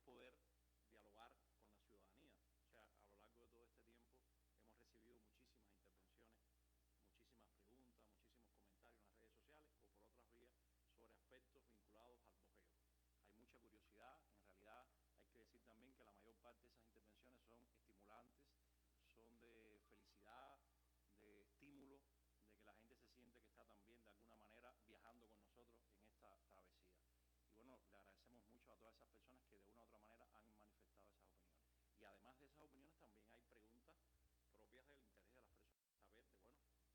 poder dialogar con la ciudadanía. O sea, a lo largo de todo este tiempo hemos recibido muchísimas intervenciones, muchísimas preguntas, muchísimos comentarios en las redes sociales o por otras vías sobre aspectos vinculados al bojeo. Hay mucha curiosidad, en realidad hay que decir también que la mayor parte de esas intervenciones son estimulantes, son de felicidad, de estímulo, de que la gente se siente que está también de alguna manera viajando con nosotros en esta travesía. Y bueno, le agradecemos mucho a todas esas personas que de una u otra manera han manifestado esas opiniones. Y además de esas opiniones también hay preguntas propias del interés de las personas, saber que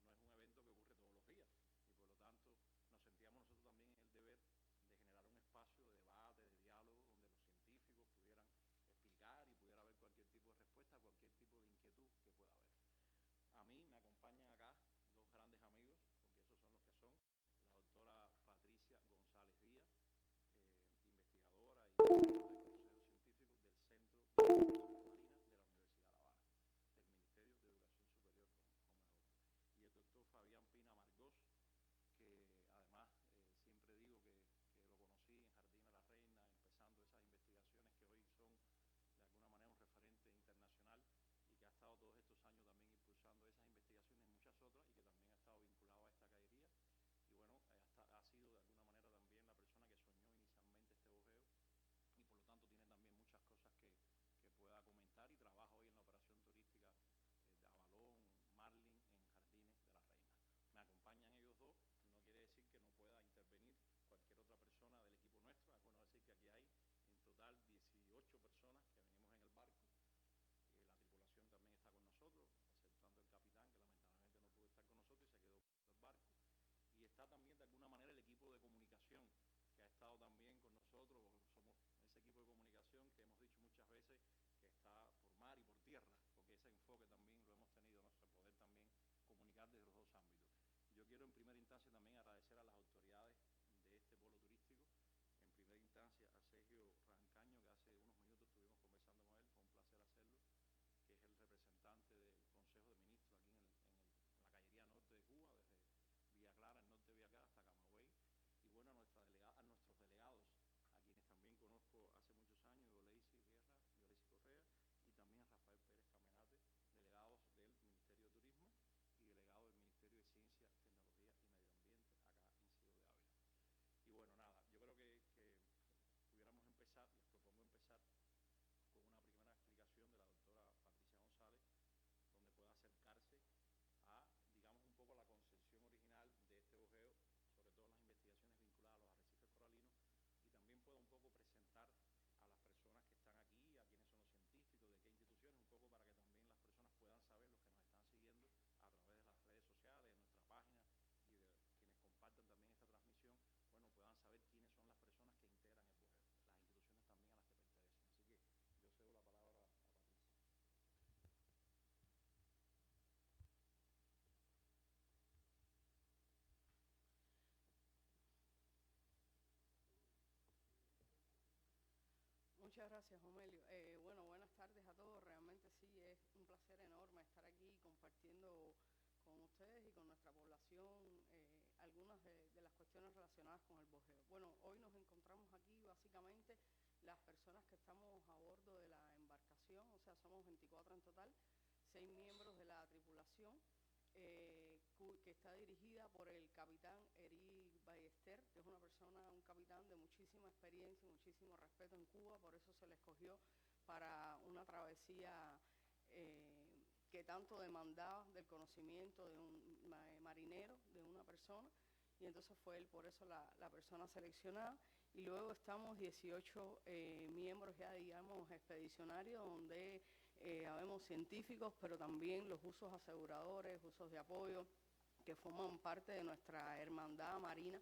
bueno, no es un evento que ocurre todos los días y por lo tanto nos sentíamos nosotros también en el deber de generar un espacio de debate, de diálogo, donde los científicos pudieran explicar y pudiera haber cualquier tipo de respuesta a cualquier tipo de inquietud que pueda haber. A mí me acompañan acá dos grandes amigos, porque esos son los que son, la doctora Patricia González Díaz, investigadora y del Consejo Científico del Centro de Investigaciones Marinas de la Universidad de La Habana, del Ministerio de Educación Superior, como mejor. Y el doctor Fabián Pina Margós, que además siempre digo que lo conocí en Jardín de la Reina, empezando esas investigaciones que hoy son de alguna manera un referente internacional y que ha estado todos estos años también impulsando esas investigaciones y muchas otras y que también ha estado vinculado a esta caería y bueno, ha sido de alguna manera también la persona que soñó inicialmente este bojeo y por lo tanto tiene también muchas cosas que pueda comentar y trabaja hoy en la operación turística de Avalón, Marlin en Jardines de la Reina. Me acompañan ellos dos, no quiere decir que no pueda intervenir cualquier otra persona del equipo nuestro. Es bueno decir que aquí hay en total 18 personas que venimos en el barco. La tripulación también está con nosotros, exceptuando el capitán, que lamentablemente no pudo estar con nosotros y se quedó en el barco. Y está también de alguna manera el equipo de comunicación, que ha estado también con nosotros. Somos ese equipo de comunicación que hemos dicho muchas veces que está por mar y por tierra, porque ese enfoque también lo hemos tenido, ¿no? Poder también comunicar desde los dos ámbitos. Yo quiero en primera instancia también agradecer a las autoridades de este polo turístico, en primera instancia a Sergio Rancaño, que hace unos minutos estuvimos conversando con él, fue un placer hacerlo, que es el representante del Consejo de Ministros aquí en la cayería norte de Cuba, desde Villa Clara, el norte de Villa Clara hasta Camagüey, y bueno, a nuestros delegados, a quienes también conozco hace muchos años, Yoleisi Guerra, Yoleisi Correa, y también a Rafael Pérez Camenate, delegados del Ministerio de Turismo y delegado del Ministerio de Ciencia, Tecnología y Medio Ambiente acá en Ciudad de Ávila. Y bueno, nada, yo creo que pudiéramos empezar, les propongo empezar con una primera explicación de la doctora Patricia González, donde pueda acercarse a, digamos, un poco la concepción original de este bojeo, sobre todo las investigaciones vinculadas a los arrecifes coralinos, y también pueda un poco presentar a las personas que están aquí, a quiénes son los científicos, de qué instituciones, un poco para que también las personas puedan saber, los que nos están siguiendo a través de las redes sociales, de nuestra página y de quienes compartan también esta transmisión, bueno, puedan saber quiénes son las personas que integran el bojeo, las instituciones también a las que pertenecen. Así que yo cedo la palabra a Patricia. Muchas gracias, Omelio. Bueno, buenas tardes a todos. Realmente sí, es un placer enorme estar aquí compartiendo con ustedes y con nuestra población algunas de las cuestiones relacionadas con el bojeo. Bueno, hoy nos encontramos aquí básicamente las personas que estamos a bordo de la embarcación, o sea, somos 24 en total, 6 miembros de la tripulación, que está dirigida por el capitán Eric Ballester, que es una persona, un capitán de muchísima experiencia y muchísimo respeto en Cuba, por eso se le escogió para una travesía que tanto demandaba del conocimiento de un marinero, de una persona, y entonces fue él por eso la persona seleccionada. Y luego estamos 18 miembros ya, digamos, expedicionarios, donde habemos científicos, pero también los usos aseguradores, usos de apoyo, que forman parte de nuestra hermandad marina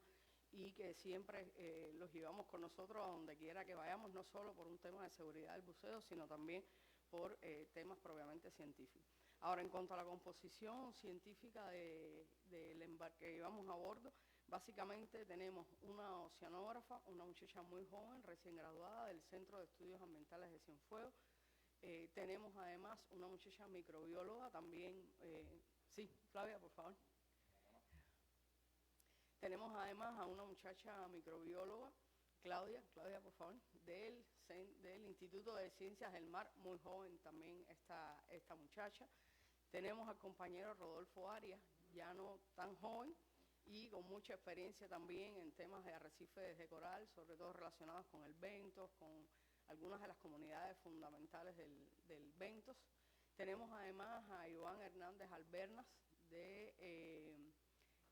y que siempre los llevamos con nosotros a donde quiera que vayamos, no solo por un tema de seguridad del buceo, sino también por temas propiamente científicos. Ahora, en cuanto a la composición científica del embarque que llevamos a bordo, básicamente tenemos una oceanógrafa, una muchacha muy joven, recién graduada del Centro de Estudios Ambientales de Cienfuegos. Tenemos además una muchacha microbióloga también. Sí, Flavia, por favor. Tenemos además a una muchacha microbióloga, Claudia, por favor, del del Instituto de Ciencias del Mar, muy joven también esta muchacha. Tenemos al compañero Rodolfo Arias, ya no tan joven, y con mucha experiencia también en temas de arrecifes de coral, sobre todo relacionados con el Ventos, con algunas de las comunidades fundamentales del Ventos. Tenemos además a Iván Hernández Albernas de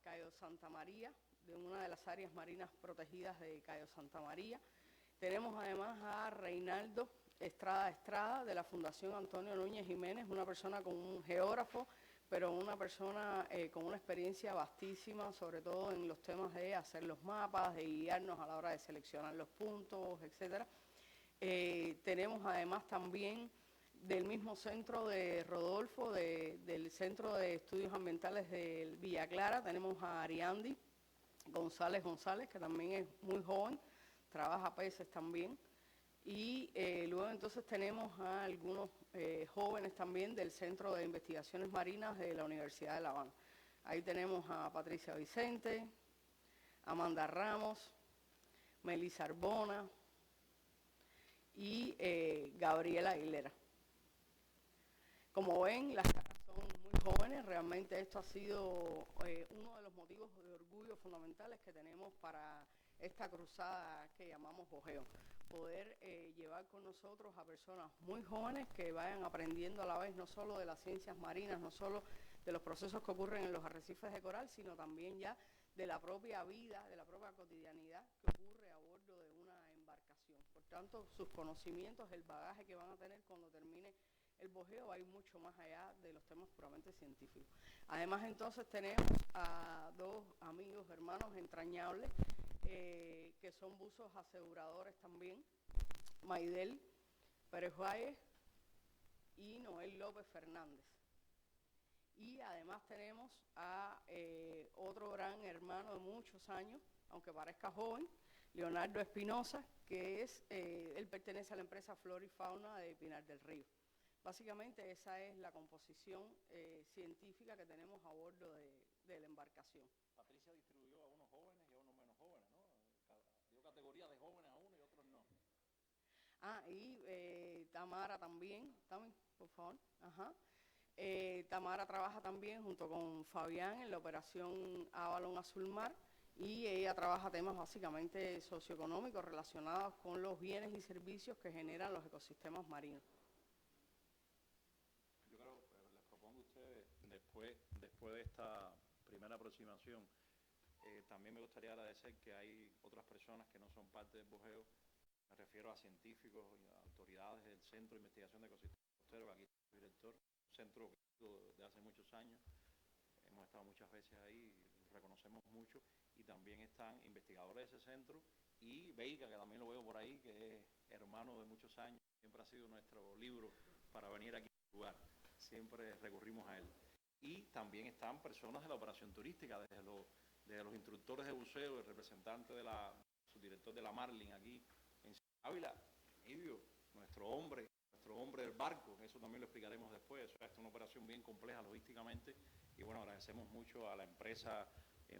Cayo Santa María, de una de las áreas marinas protegidas de Cayo Santa María. Tenemos además a Reinaldo Estrada, de la Fundación Antonio Núñez Jiménez, una persona con un geógrafo, pero una persona con una experiencia vastísima, sobre todo en los temas de hacer los mapas, de guiarnos a la hora de seleccionar los puntos, etc. Tenemos además también del mismo centro de Rodolfo, del Centro de Estudios Ambientales de Villa Clara, tenemos a Ariandi González, que también es muy joven, trabaja peces también. Y luego entonces tenemos a algunos jóvenes también del Centro de Investigaciones Marinas de la Universidad de La Habana. Ahí tenemos a Patricia Vicente, Amanda Ramos, Melissa Arbona y Gabriela Aguilera. Como ven, las caras son muy jóvenes, realmente esto ha sido uno de los motivos de orgullo fundamentales que tenemos para esta cruzada que llamamos Bojeo. Poder llevar con nosotros a personas muy jóvenes que vayan aprendiendo a la vez no solo de las ciencias marinas, no solo de los procesos que ocurren en los arrecifes de coral, sino también ya de la propia vida, de la propia cotidianidad que ocurre a bordo de una embarcación. Por tanto, sus conocimientos, el bagaje que van a tener cuando termine el bojeo va a ir mucho más allá de los temas puramente científicos. Además, entonces, tenemos a dos amigos, hermanos entrañables, que son buzos aseguradores también, Maidel Pérez Valle y Noel López Fernández. Y además tenemos a otro gran hermano de muchos años, aunque parezca joven, Leonardo Espinosa, que él pertenece a la empresa Flora y Fauna de Pinar del Río. Básicamente esa es la composición científica que tenemos a bordo de la embarcación. Patricia distribuyó a unos jóvenes y a unos menos jóvenes, ¿no? Dio categoría de jóvenes a uno y otros no. Y Tamara también, por favor. Ajá. Tamara trabaja también junto con Fabián en la operación Avalon Azul Mar, y ella trabaja temas básicamente socioeconómicos relacionados con los bienes y servicios que generan los ecosistemas marinos. Yo creo, les propongo a ustedes, después de esta primera aproximación, también me gustaría agradecer que hay otras personas que no son parte del bojeo. Me refiero a científicos y a autoridades del Centro de Investigación de Ecosistemas Costeros, que aquí está el director, un centro de hace muchos años. Hemos estado muchas veces ahí, lo reconocemos mucho, y también están investigadores de ese centro, y Veiga, que también lo veo por ahí, que es hermano de muchos años, siempre ha sido nuestro libro para venir aquí a jugar, siempre recurrimos a él. Y también están personas de la operación turística, desde los instructores de buceo, el representante subdirector de la Marlin aquí en Ávila, Emilio, nuestro hombre del barco, eso también lo explicaremos después. O sea, esta es una operación bien compleja logísticamente, y bueno, agradecemos mucho a la empresa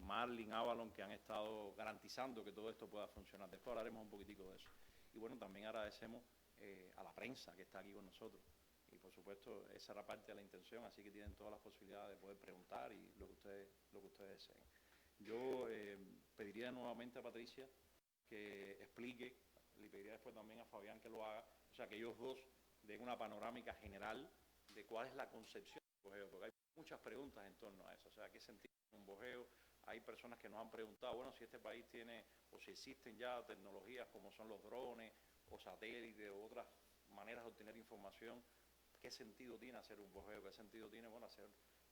Marlin, Avalon, que han estado garantizando que todo esto pueda funcionar. Después hablaremos un poquitico de eso. Y bueno, también agradecemos a la prensa que está aquí con nosotros, y por supuesto esa era parte de la intención, así que tienen todas las posibilidades de poder preguntar y lo que ustedes deseen. Yo pediría nuevamente a Patricia que explique, le pediría después también a Fabián que lo haga, o sea, que ellos dos den una panorámica general de cuál es la concepción del bojeo, porque hay muchas preguntas en torno a eso. O sea, ¿qué sentido tiene un bojeo? Hay personas que nos han preguntado, bueno, si este país tiene, o si existen ya tecnologías como son los drones, o satélites, o otras maneras de obtener información. ¿Qué sentido tiene hacer un bojeo? ¿Qué sentido tiene, bueno, hacer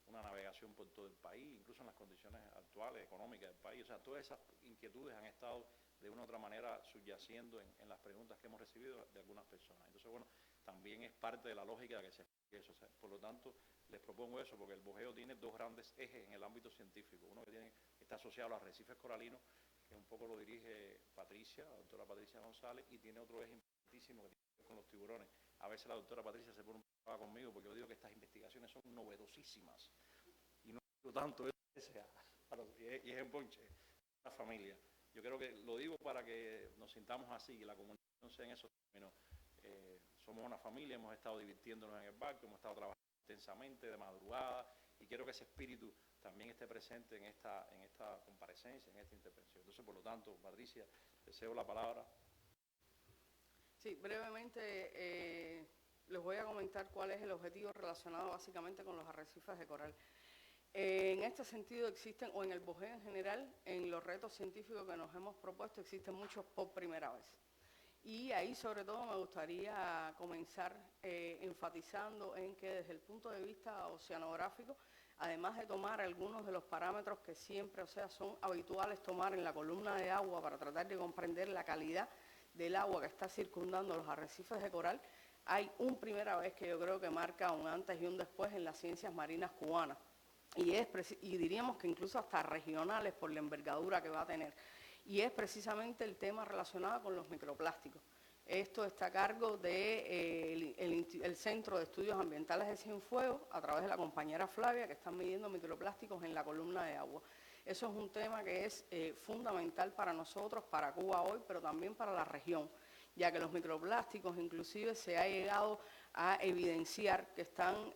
una navegación por todo el país, incluso en las condiciones actuales, económicas del país? O sea, todas esas inquietudes han estado de una u otra manera subyaciendo en las preguntas que hemos recibido de algunas personas. Entonces, bueno, también es parte de la lógica de que se explique eso. O sea, por lo tanto, les propongo eso, porque el bojeo tiene dos grandes ejes en el ámbito científico. Uno que está asociado a los arrecifes coralinos, que un poco lo dirige Patricia, la doctora Patricia González, y tiene otro eje importantísimo que tiene que ver con los tiburones. A veces la doctora Patricia se pone un poco conmigo, porque yo digo que estas investigaciones son novedosísimas, y no digo tanto eso, y es en Ponche, una familia. yo creo que lo digo para que nos sintamos así, y la comunicación sea en esos términos. Somos una familia, hemos estado divirtiéndonos en el barco, hemos estado trabajando intensamente de madrugada, y quiero que ese espíritu también esté presente en esta comparecencia, en esta intervención. Entonces, por lo tanto, Patricia, deseo la palabra. Sí, brevemente les voy a comentar cuál es el objetivo relacionado básicamente con los arrecifes de coral. En este sentido existen, o en el BOGEE en general, en los retos científicos que nos hemos propuesto, existen muchos por primera vez. Y ahí sobre todo me gustaría comenzar enfatizando en que desde el punto de vista oceanográfico, además de tomar algunos de los parámetros que siempre, o sea, son habituales tomar en la columna de agua para tratar de comprender la calidad del agua que está circundando los arrecifes de coral, hay una primera vez que yo creo que marca un antes y un después en las ciencias marinas cubanas. Y diríamos que incluso hasta regionales por la envergadura que va a tener. Y es precisamente el tema relacionado con los microplásticos. Esto está a cargo del Centro de Estudios Ambientales de Cienfuegos, a través de la compañera Flavia, que están midiendo microplásticos en la columna de agua. Eso es un tema que es fundamental para nosotros, para Cuba hoy, pero también para la región, ya que los microplásticos inclusive se ha llegado a evidenciar que están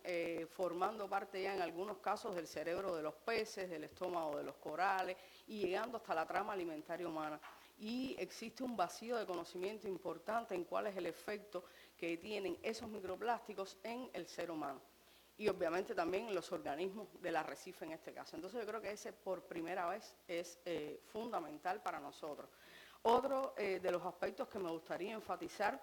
formando parte ya en algunos casos del cerebro de los peces, del estómago de los corales y llegando hasta la trama alimentaria humana. Y existe un vacío de conocimiento importante en cuál es el efecto que tienen esos microplásticos en el ser humano. Y obviamente también en los organismos del arrecife en este caso. Entonces yo creo que ese por primera vez es fundamental para nosotros. Otro de los aspectos que me gustaría enfatizar,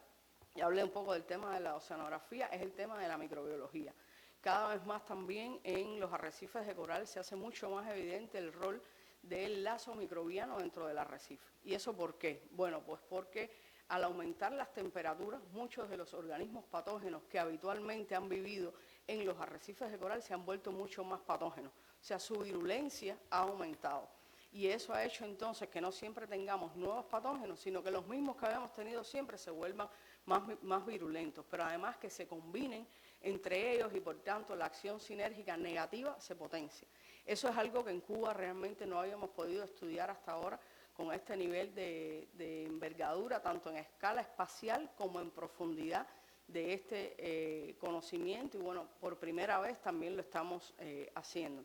y hablé un poco del tema de la oceanografía, es el tema de la microbiología. Cada vez más también en los arrecifes de coral se hace mucho más evidente el rol del lazo microbiano dentro del arrecife. ¿Y eso por qué? Bueno, pues porque al aumentar las temperaturas, muchos de los organismos patógenos que habitualmente han vivido en los arrecifes de coral se han vuelto mucho más patógenos. O sea, su virulencia ha aumentado. Y eso ha hecho entonces que no siempre tengamos nuevos patógenos, sino que los mismos que habíamos tenido siempre se vuelvan más virulentos, pero además que se combinen entre ellos y por tanto la acción sinérgica negativa se potencia. Eso es algo que en Cuba realmente no habíamos podido estudiar hasta ahora con este nivel de envergadura, tanto en escala espacial como en profundidad de este conocimiento, y bueno, por primera vez también lo estamos haciendo.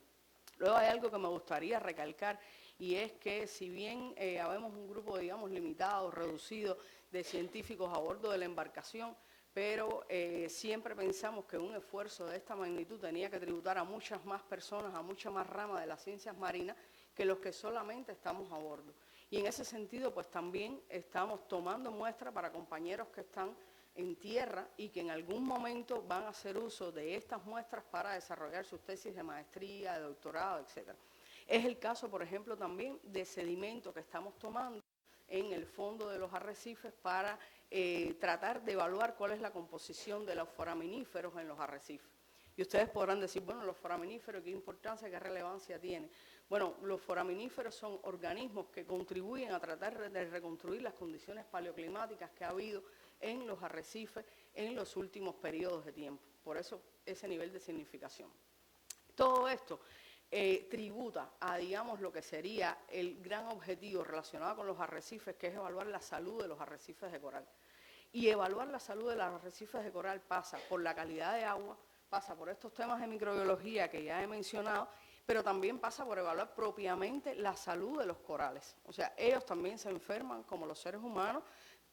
Luego hay algo que me gustaría recalcar, y es que si bien habemos un grupo, digamos, limitado, reducido de científicos a bordo de la embarcación, pero siempre pensamos que un esfuerzo de esta magnitud tenía que tributar a muchas más personas, a muchas más ramas de las ciencias marinas que los que solamente estamos a bordo. Y en ese sentido, pues también estamos tomando muestras para compañeros que están en tierra y que en algún momento van a hacer uso de estas muestras para desarrollar sus tesis de maestría, de doctorado, etc. Es el caso, por ejemplo, también de sedimento que estamos tomando en el fondo de los arrecifes para tratar de evaluar cuál es la composición de los foraminíferos en los arrecifes. Y ustedes podrán decir, bueno, los foraminíferos, ¿qué importancia, qué relevancia tienen? Bueno, los foraminíferos son organismos que contribuyen a tratar de reconstruir las condiciones paleoclimáticas que ha habido en los arrecifes en los últimos periodos de tiempo. Por eso ese nivel de significación. Todo esto tributa a, digamos, lo que sería el gran objetivo relacionado con los arrecifes, que es evaluar la salud de los arrecifes de coral. Y evaluar la salud de los arrecifes de coral pasa por la calidad de agua, pasa por estos temas de microbiología que ya he mencionado, pero también pasa por evaluar propiamente la salud de los corales. O sea, ellos también se enferman, como los seres humanos,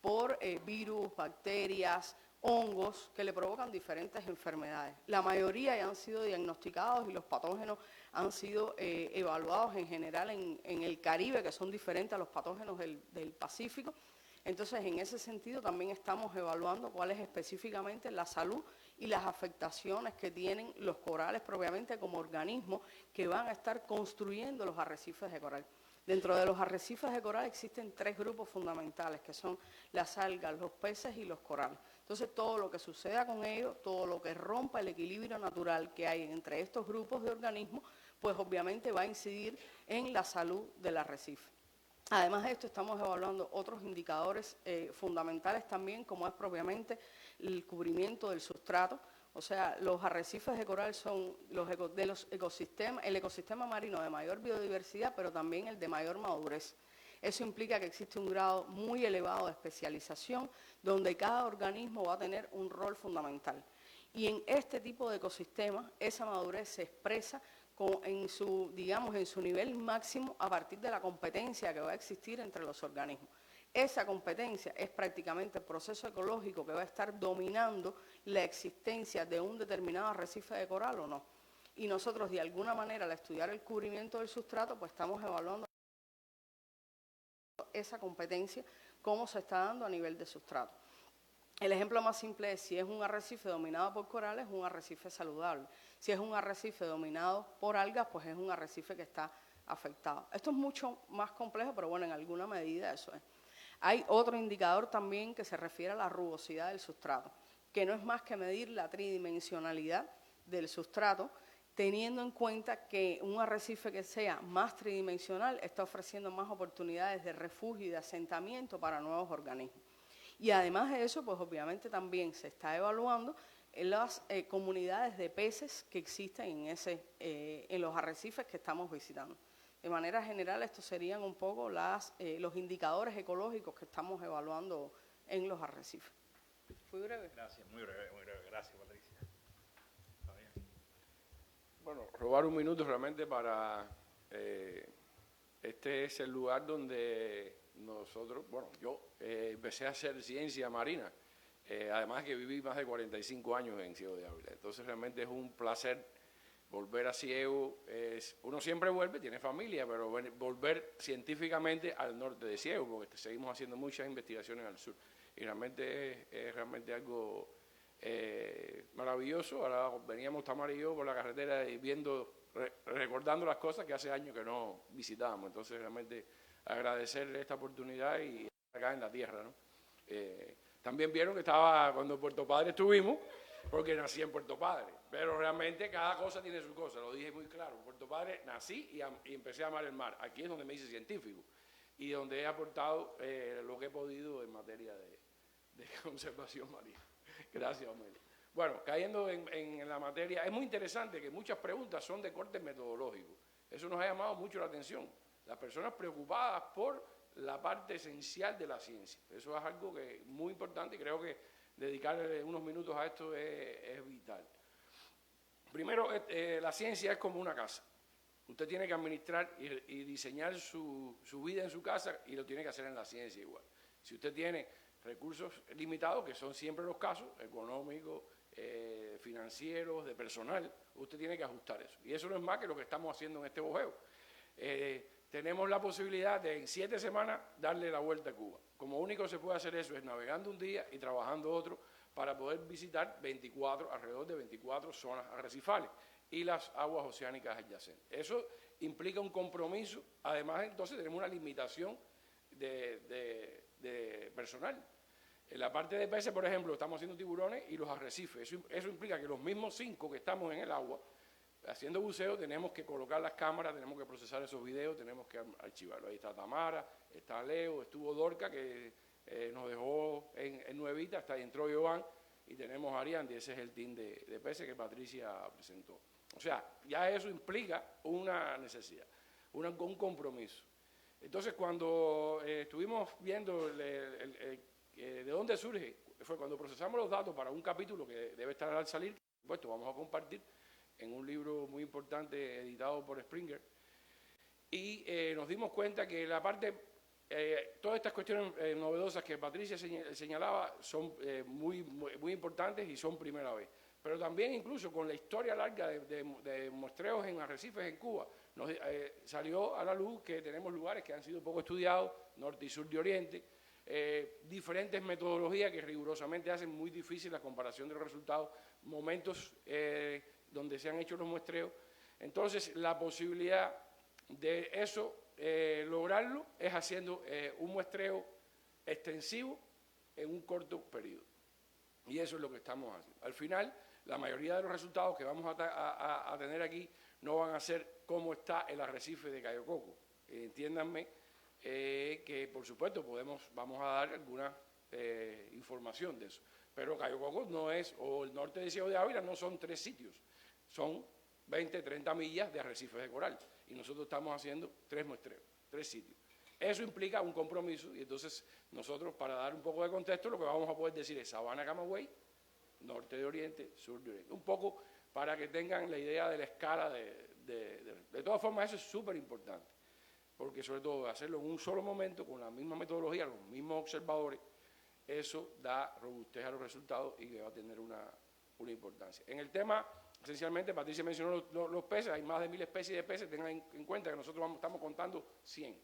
por virus, bacterias, hongos que le provocan diferentes enfermedades. La mayoría ya han sido diagnosticados y los patógenos han sido evaluados en general en el Caribe, que son diferentes a los patógenos del Pacífico. Entonces, en ese sentido también estamos evaluando cuál es específicamente la salud y las afectaciones que tienen los corales propiamente como organismos que van a estar construyendo los arrecifes de coral. Dentro de los arrecifes de coral existen tres grupos fundamentales, que son las algas, los peces y los corales. Entonces, todo lo que suceda con ellos, todo lo que rompa el equilibrio natural que hay entre estos grupos de organismos, pues obviamente va a incidir en la salud del arrecife. Además de esto, estamos evaluando otros indicadores fundamentales también, como es propiamente el cubrimiento del sustrato. O sea, los arrecifes de coral son el ecosistema marino de mayor biodiversidad, pero también el de mayor madurez. Eso implica que existe un grado muy elevado de especialización donde cada organismo va a tener un rol fundamental. Y en este tipo de ecosistemas, esa madurez se expresa en su nivel máximo a partir de la competencia que va a existir entre los organismos. Esa competencia es prácticamente el proceso ecológico que va a estar dominando la existencia de un determinado arrecife de coral o no. Y nosotros, de alguna manera, al estudiar el cubrimiento del sustrato, pues estamos evaluando esa competencia, cómo se está dando a nivel de sustrato. El ejemplo más simple es si es un arrecife dominado por corales, es un arrecife saludable. Si es un arrecife dominado por algas, pues es un arrecife que está afectado. Esto es mucho más complejo, pero bueno, en alguna medida eso es. Hay otro indicador también que se refiere a la rugosidad del sustrato, que no es más que medir la tridimensionalidad del sustrato, teniendo en cuenta que un arrecife que sea más tridimensional está ofreciendo más oportunidades de refugio y de asentamiento para nuevos organismos. Y además de eso, pues obviamente también se está evaluando las comunidades de peces que existen en los arrecifes que estamos visitando. De manera general, estos serían un poco los indicadores ecológicos que estamos evaluando en los arrecifes. ¿Fui breve? Gracias, muy breve, gracias, Patricia. Está bien. Bueno, robar un minuto realmente para... este es el lugar donde nosotros, bueno, yo empecé a hacer ciencia marina, además que viví más de 45 años en Ciego de Ávila. Entonces realmente es un placer volver a Ciego. Uno siempre vuelve, tiene familia, pero volver científicamente al norte de Ciego, porque seguimos haciendo muchas investigaciones al sur. Y realmente es realmente algo maravilloso. Ahora veníamos Tamara y yo por la carretera y recordando las cosas que hace años que no visitábamos. Entonces realmente agradecerle esta oportunidad y acá en la tierra, ¿no? También vieron que estaba cuando en Puerto Padre estuvimos, porque nací en Puerto Padre, pero realmente cada cosa tiene su cosa, lo dije muy claro. En Puerto Padre nací y empecé a amar el mar. Aquí es donde me hice científico y donde he aportado lo que he podido en materia de conservación marina. Gracias, Amelia. Bueno, cayendo en la materia, es muy interesante que muchas preguntas son de corte metodológico. Eso nos ha llamado mucho la atención. Las personas preocupadas por la parte esencial de la ciencia. Eso es algo que es muy importante y creo que dedicarle unos minutos a esto es vital. Primero, la ciencia es como una casa. Usted tiene que administrar y diseñar su vida en su casa y lo tiene que hacer en la ciencia igual. Si usted tiene recursos limitados, que son siempre los casos, económicos, financieros, de personal, usted tiene que ajustar eso. Y eso no es más que lo que estamos haciendo en este bojeo. Tenemos la posibilidad de en 7 semanas darle la vuelta a Cuba. Como único se puede hacer eso es navegando un día y trabajando otro para poder visitar alrededor de 24 zonas arrecifales y las aguas oceánicas adyacentes. Eso implica un compromiso. Además, entonces, tenemos una limitación de personal. En la parte de peces, por ejemplo, estamos haciendo tiburones y los arrecifes. Eso implica que los mismos 5 que estamos en el agua, haciendo buceo, tenemos que colocar las cámaras, tenemos que procesar esos videos, tenemos que archivarlo. Ahí está Tamara, está Leo, estuvo Dorca, que nos dejó en Nuevita, hasta ahí entró Giovanni, y tenemos a Ariandi, ese es el team de peces que Patricia presentó. O sea, ya eso implica una necesidad, un compromiso. Entonces, cuando estuvimos viendo de dónde surge, fue cuando procesamos los datos para un capítulo que debe estar al salir, pues vamos a compartir en un libro muy importante editado por Springer, y nos dimos cuenta que la parte, todas estas cuestiones novedosas que Patricia señalaba son muy importantes y son primera vez. Pero también incluso con la historia larga de muestreos en arrecifes en Cuba, salió a la luz que tenemos lugares que han sido poco estudiados, norte y sur de oriente, diferentes metodologías que rigurosamente hacen muy difícil la comparación de los resultados, momentos donde se han hecho los muestreos. Entonces, la posibilidad de eso, lograrlo, es haciendo un muestreo extensivo en un corto periodo. Y eso es lo que estamos haciendo. Al final, la mayoría de los resultados que vamos a tener aquí no van a ser cómo está el arrecife de Cayo Coco. Entiéndanme que, por supuesto, vamos a dar alguna información de eso. Pero Cayo Coco no es, o el norte de Ciego de Ávila no son 3 sitios, son 20, 30 millas de arrecifes de coral. Y nosotros estamos haciendo 3 muestreos, 3 sitios. Eso implica un compromiso y entonces nosotros, para dar un poco de contexto, lo que vamos a poder decir es Sabana Camagüey, norte de oriente, sur de oriente. Un poco para que tengan la idea de la escala de todas formas, eso es súper importante, porque sobre todo hacerlo en un solo momento, con la misma metodología, los mismos observadores, eso da robustez a los resultados y que va a tener una importancia. En el tema, esencialmente, Patricia mencionó los peces, hay más de 1000 especies de peces, tengan en cuenta que nosotros estamos contando 100,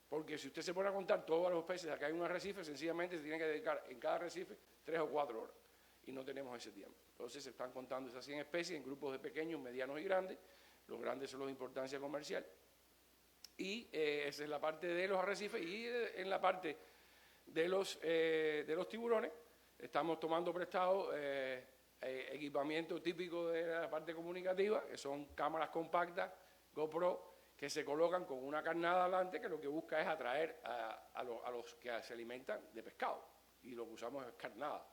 porque si usted se pone a contar todos los peces de acá hay un arrecife, sencillamente se tiene que dedicar en cada arrecife 3 o 4 horas, y no tenemos ese tiempo. Entonces se están contando esas 100 especies en grupos de pequeños, medianos y grandes. Los grandes son los de importancia comercial. Y esa es la parte de los arrecifes. Y en la parte de los tiburones, estamos tomando prestado equipamiento típico de la parte comunicativa, que son cámaras compactas, GoPro, que se colocan con una carnada adelante, que lo que busca es atraer a los que se alimentan de pescado. Y lo que usamos es carnada.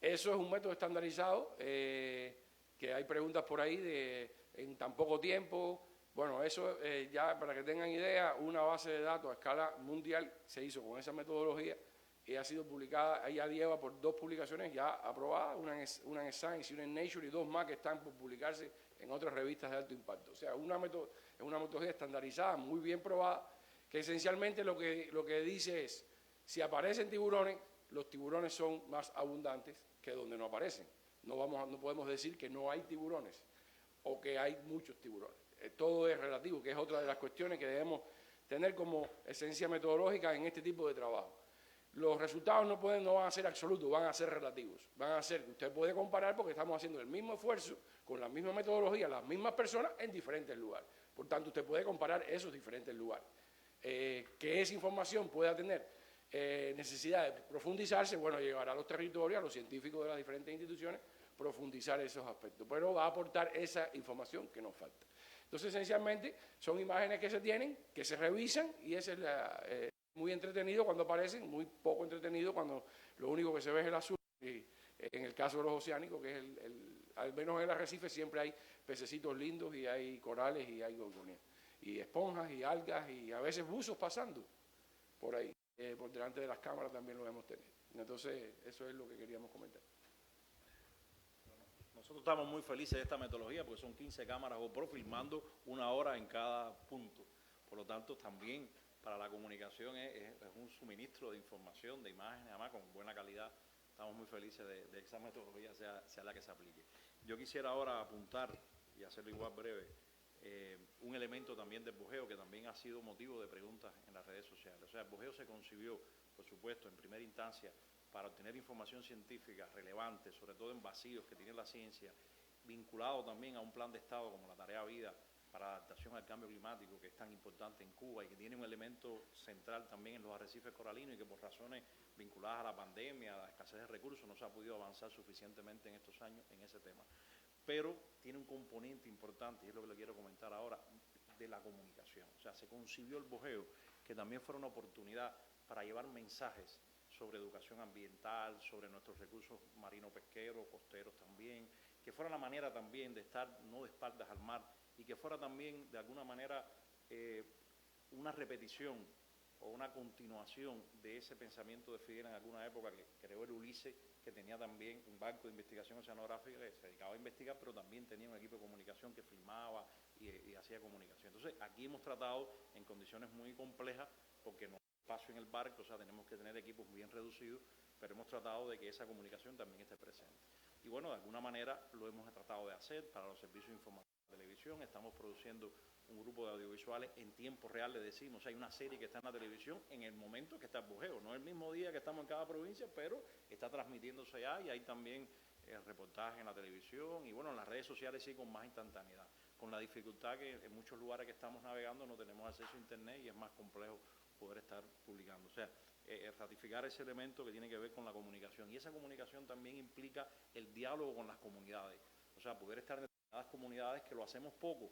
Eso es un método estandarizado, que hay preguntas por ahí en tan poco tiempo. Bueno, eso ya para que tengan idea, una base de datos a escala mundial se hizo con esa metodología y ha sido publicada, ya lleva por 2 publicaciones ya aprobadas, una en Science y una en Nature y 2 más que están por publicarse en otras revistas de alto impacto. O sea, es una metodología estandarizada, muy bien probada, que esencialmente lo que dice es, si aparecen tiburones, los tiburones son más abundantes que donde no aparecen. No podemos decir que no hay tiburones o que hay muchos tiburones. Todo es relativo, que es otra de las cuestiones que debemos tener como esencia metodológica en este tipo de trabajo. Los resultados no van a ser absolutos, van a ser relativos. Van a ser que usted puede comparar porque estamos haciendo el mismo esfuerzo, con la misma metodología, las mismas personas en diferentes lugares. Por tanto, usted puede comparar esos diferentes lugares. Que esa información pueda tener necesidad de profundizarse, bueno, llegar a los territorios, a los científicos de las diferentes instituciones, profundizar esos aspectos, pero va a aportar esa información que nos falta. Entonces, esencialmente, son imágenes que se tienen, que se revisan, y ese es muy entretenido cuando aparecen, muy poco entretenido cuando lo único que se ve es el azul, y en el caso de los oceánicos, que es al menos en el arrecife, siempre hay pececitos lindos, y hay corales, y hay gorgonias, y esponjas, y algas, y a veces buzos pasando por ahí. Por delante de las cámaras también lo hemos tenido. Entonces, eso es lo que queríamos comentar. Nosotros estamos muy felices de esta metodología porque son 15 cámaras GoPro filmando 1 hora en cada punto. Por lo tanto, también para la comunicación es un suministro de información, de imágenes, además con buena calidad. Estamos muy felices de que esa metodología sea la que se aplique. Yo quisiera ahora apuntar, y hacerlo igual breve, un elemento también del bujeo que también ha sido motivo de preguntas en las redes sociales. O sea, el bujeo se concibió, por supuesto, en primera instancia para obtener información científica relevante, sobre todo en vacíos que tiene la ciencia, vinculado también a un plan de Estado como la Tarea Vida para adaptación al cambio climático, que es tan importante en Cuba y que tiene un elemento central también en los arrecifes coralinos y que por razones vinculadas a la pandemia, a la escasez de recursos, no se ha podido avanzar suficientemente en estos años en ese tema. Pero tiene un componente importante, y es lo que le quiero comentar ahora, de la comunicación. O sea, se concibió el bujeo, que también fuera una oportunidad para llevar mensajes sobre educación ambiental, sobre nuestros recursos marino-pesqueros, costeros también, que fuera la manera también de estar no de espaldas al mar y que fuera también de alguna manera una repetición o una continuación de ese pensamiento de Fidel en alguna época que creó el Ulises, que tenía también un barco de investigación oceanográfica que se dedicaba a investigar, pero también tenía un equipo de comunicación que filmaba y hacía comunicación. Entonces, aquí hemos tratado en condiciones muy complejas, porque no hay espacio en el barco, o sea, tenemos que tener equipos bien reducidos, pero hemos tratado de que esa comunicación también esté presente. Y bueno, de alguna manera lo hemos tratado de hacer para los servicios informativos de televisión. Estamos produciendo un grupo de audiovisuales en tiempo real, le decimos. Hay una serie que está en la televisión en el momento que está el bujeo, no el mismo día que estamos en cada provincia, pero está transmitiéndose ya y hay también reportajes en la televisión y bueno, en las redes sociales sí con más instantaneidad, con la dificultad que en muchos lugares que estamos navegando no tenemos acceso a internet y es más complejo poder estar publicando. O sea, ratificar ese elemento que tiene que ver con la comunicación, y esa comunicación también implica el diálogo con las comunidades, o sea, poder estar en determinadas comunidades que lo hacemos poco.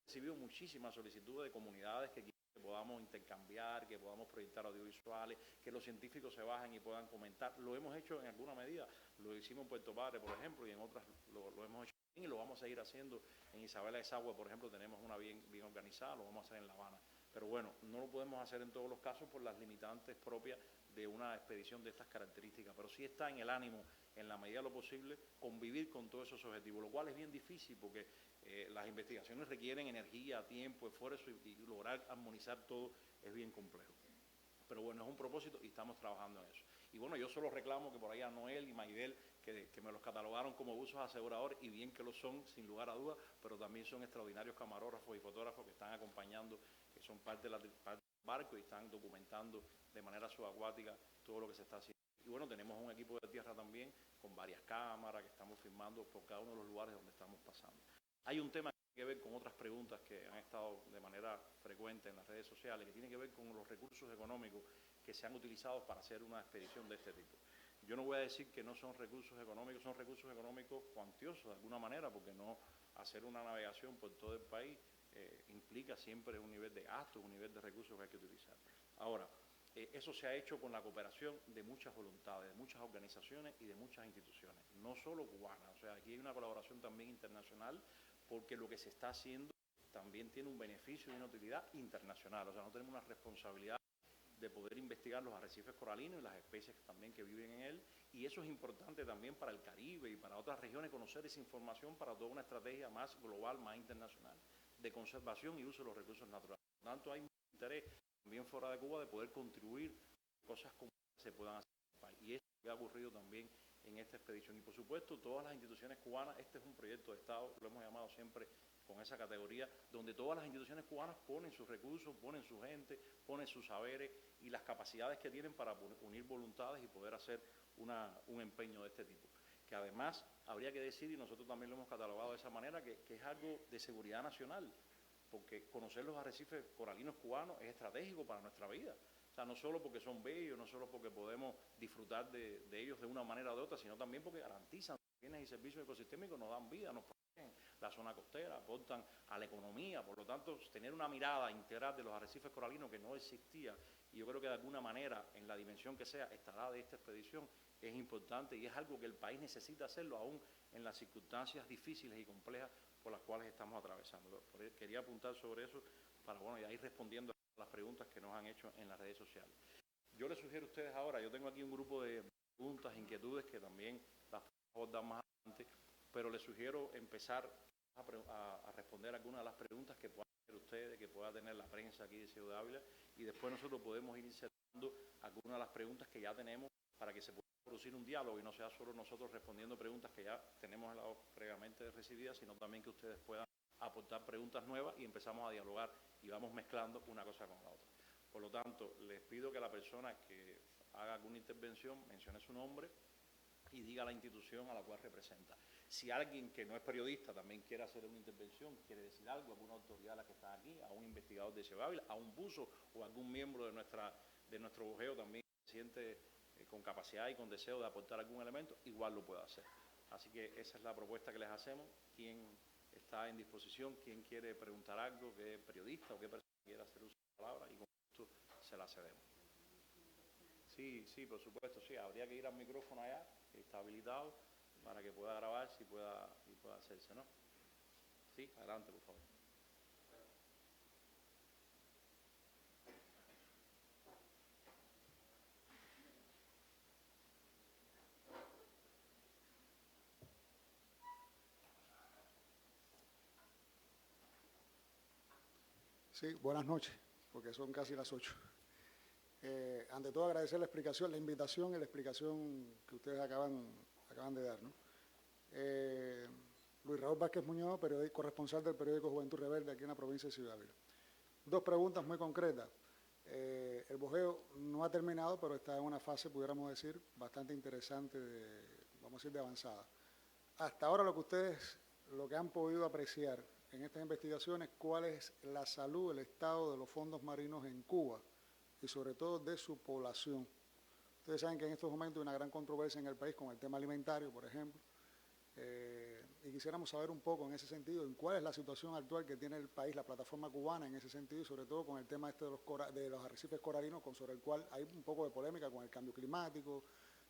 Recibido muchísimas solicitudes de comunidades que podamos intercambiar, que podamos proyectar audiovisuales, que los científicos se bajen y puedan comentar. Lo hemos hecho en alguna medida, lo hicimos en Puerto Padre, por ejemplo, y en otras lo hemos hecho bien, y lo vamos a seguir haciendo en Isabela de Sagua, por ejemplo, tenemos una bien organizada, lo vamos a hacer en La Habana. Pero bueno, no lo podemos hacer en todos los casos por las limitantes propias de una expedición de estas características, pero sí está en el ánimo, en la medida de lo posible, convivir con todos esos objetivos, lo cual es bien difícil porque las investigaciones requieren energía, tiempo, esfuerzo y lograr armonizar todo es bien complejo. Pero bueno, es un propósito y estamos trabajando en eso. Y bueno, yo solo reclamo que por ahí a Noel y Maidel, que me los catalogaron como buzos aseguradores, y bien que lo son, sin lugar a dudas, pero también son extraordinarios camarógrafos y fotógrafos que están acompañando, que son parte del barco y están documentando de manera subacuática todo lo que se está haciendo. Y bueno, tenemos un equipo de tierra también, con varias cámaras, que estamos filmando por cada uno de los lugares donde estamos pasando. Hay un tema que tiene que ver con otras preguntas que han estado de manera frecuente en las redes sociales, que tiene que ver con los recursos económicos que se han utilizado para hacer una expedición de este tipo. Yo no voy a decir que no son recursos económicos cuantiosos de alguna manera, porque no hacer una navegación por todo el país implica siempre un nivel de gasto, un nivel de recursos que hay que utilizar. Ahora, eso se ha hecho con la cooperación de muchas voluntades, de muchas organizaciones y de muchas instituciones, no solo cubanas. O sea, aquí hay una colaboración también internacional, porque lo que se está haciendo también tiene un beneficio y una utilidad internacional. O sea, no tenemos una responsabilidad de poder investigar los arrecifes coralinos y las especies también que viven en él, y eso es importante también para el Caribe y para otras regiones, conocer esa información para toda una estrategia más global, más internacional, de conservación y uso de los recursos naturales. Por lo tanto, hay mucho interés también fuera de Cuba de poder contribuir cosas como se puedan hacer en el país, y eso ha ocurrido también en esta expedición. Y por supuesto, todas las instituciones cubanas, este es un proyecto de Estado, lo hemos llamado siempre con esa categoría, donde todas las instituciones cubanas ponen sus recursos, ponen su gente, ponen sus saberes y las capacidades que tienen para unir voluntades y poder hacer un empeño de este tipo. Que además, habría que decir, y nosotros también lo hemos catalogado de esa manera, que es algo de seguridad nacional, porque conocer los arrecifes coralinos cubanos es estratégico para nuestra vida. O sea, no solo porque son bellos, no solo porque podemos disfrutar de ellos de una manera o de otra, sino también porque garantizan bienes y servicios ecosistémicos, nos dan vida, nos protegen la zona costera, aportan a la economía. Por lo tanto, tener una mirada integral de los arrecifes coralinos que no existía, y yo creo que de alguna manera, en la dimensión que sea, estará de esta expedición, es importante y es algo que el país necesita hacerlo, aún en las circunstancias difíciles y complejas por las cuales estamos atravesando. Quería apuntar sobre eso para, bueno, ya ir respondiendo a las preguntas que nos han hecho en las redes sociales. Yo les sugiero a ustedes ahora, yo tengo aquí un grupo de preguntas, inquietudes que también las podemos abordar más adelante, pero les sugiero empezar a responder algunas de las preguntas que puedan hacer ustedes, que pueda tener la prensa aquí de Ciudad Ávila, y después nosotros podemos ir insertando algunas de las preguntas que ya tenemos para que se pueda producir un diálogo y no sea solo nosotros respondiendo preguntas que ya tenemos previamente recibidas, sino también que ustedes puedan aportar preguntas nuevas y empezamos a dialogar y vamos mezclando una cosa con la otra. Por lo tanto, les pido que la persona que haga alguna intervención mencione su nombre y diga la institución a la cual representa. Si alguien que no es periodista también quiere hacer una intervención, quiere decir algo, alguna autoridad a la que está aquí, a un investigador de Ciudad Ávila, a un buzo o algún miembro de nuestro bujeo también se siente con capacidad y con deseo de aportar algún elemento, igual lo puede hacer. Así que esa es la propuesta que les hacemos. ¿Quién está en disposición? ¿Quién quiere preguntar algo? ¿Qué periodista o qué persona quiera hacer uso de la palabra? Y con esto se la cedemos. Sí, por supuesto, sí. Habría que ir al micrófono allá, que está habilitado, para que pueda grabarse y pueda hacerse, ¿no? Sí, adelante, por favor. Sí, buenas noches, porque son casi las 8. Ante todo, agradecer la explicación, la invitación y la explicación que ustedes acaban de dar, ¿no? Luis Raúl Vázquez Muñoz, corresponsal del periódico Juventud Rebelde aquí en la provincia de Ciudad Ávila. Dos preguntas muy concretas. El bojeo no ha terminado, pero está en una fase, pudiéramos decir, bastante interesante, vamos a decir, de avanzada. Hasta ahora lo que han podido apreciar en estas investigaciones, cuál es la salud, el estado de los fondos marinos en Cuba y sobre todo de su población. Ustedes saben que en estos momentos hay una gran controversia en el país con el tema alimentario, por ejemplo, y quisiéramos saber un poco en ese sentido, en cuál es la situación actual que tiene el país, la plataforma cubana en ese sentido, y sobre todo con el tema este de los arrecifes coralinos, sobre el cual hay un poco de polémica con el cambio climático,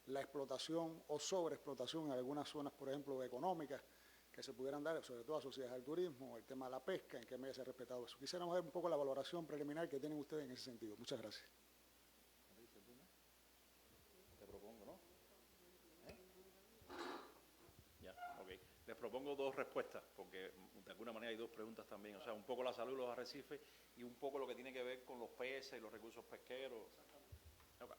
la explotación o sobreexplotación en algunas zonas, por ejemplo, económicas. que se pudieran dar, sobre todo asociadas al turismo, el tema de la pesca, en qué medida se ha respetado eso. Quisiéramos ver un poco la valoración preliminar que tienen ustedes en ese sentido. Muchas gracias. Te propongo, ¿no? Ya, ok. Les propongo dos respuestas, porque de alguna manera hay dos preguntas también. O sea, un poco la salud de los arrecifes y un poco lo que tiene que ver con los peces y los recursos pesqueros. Okay.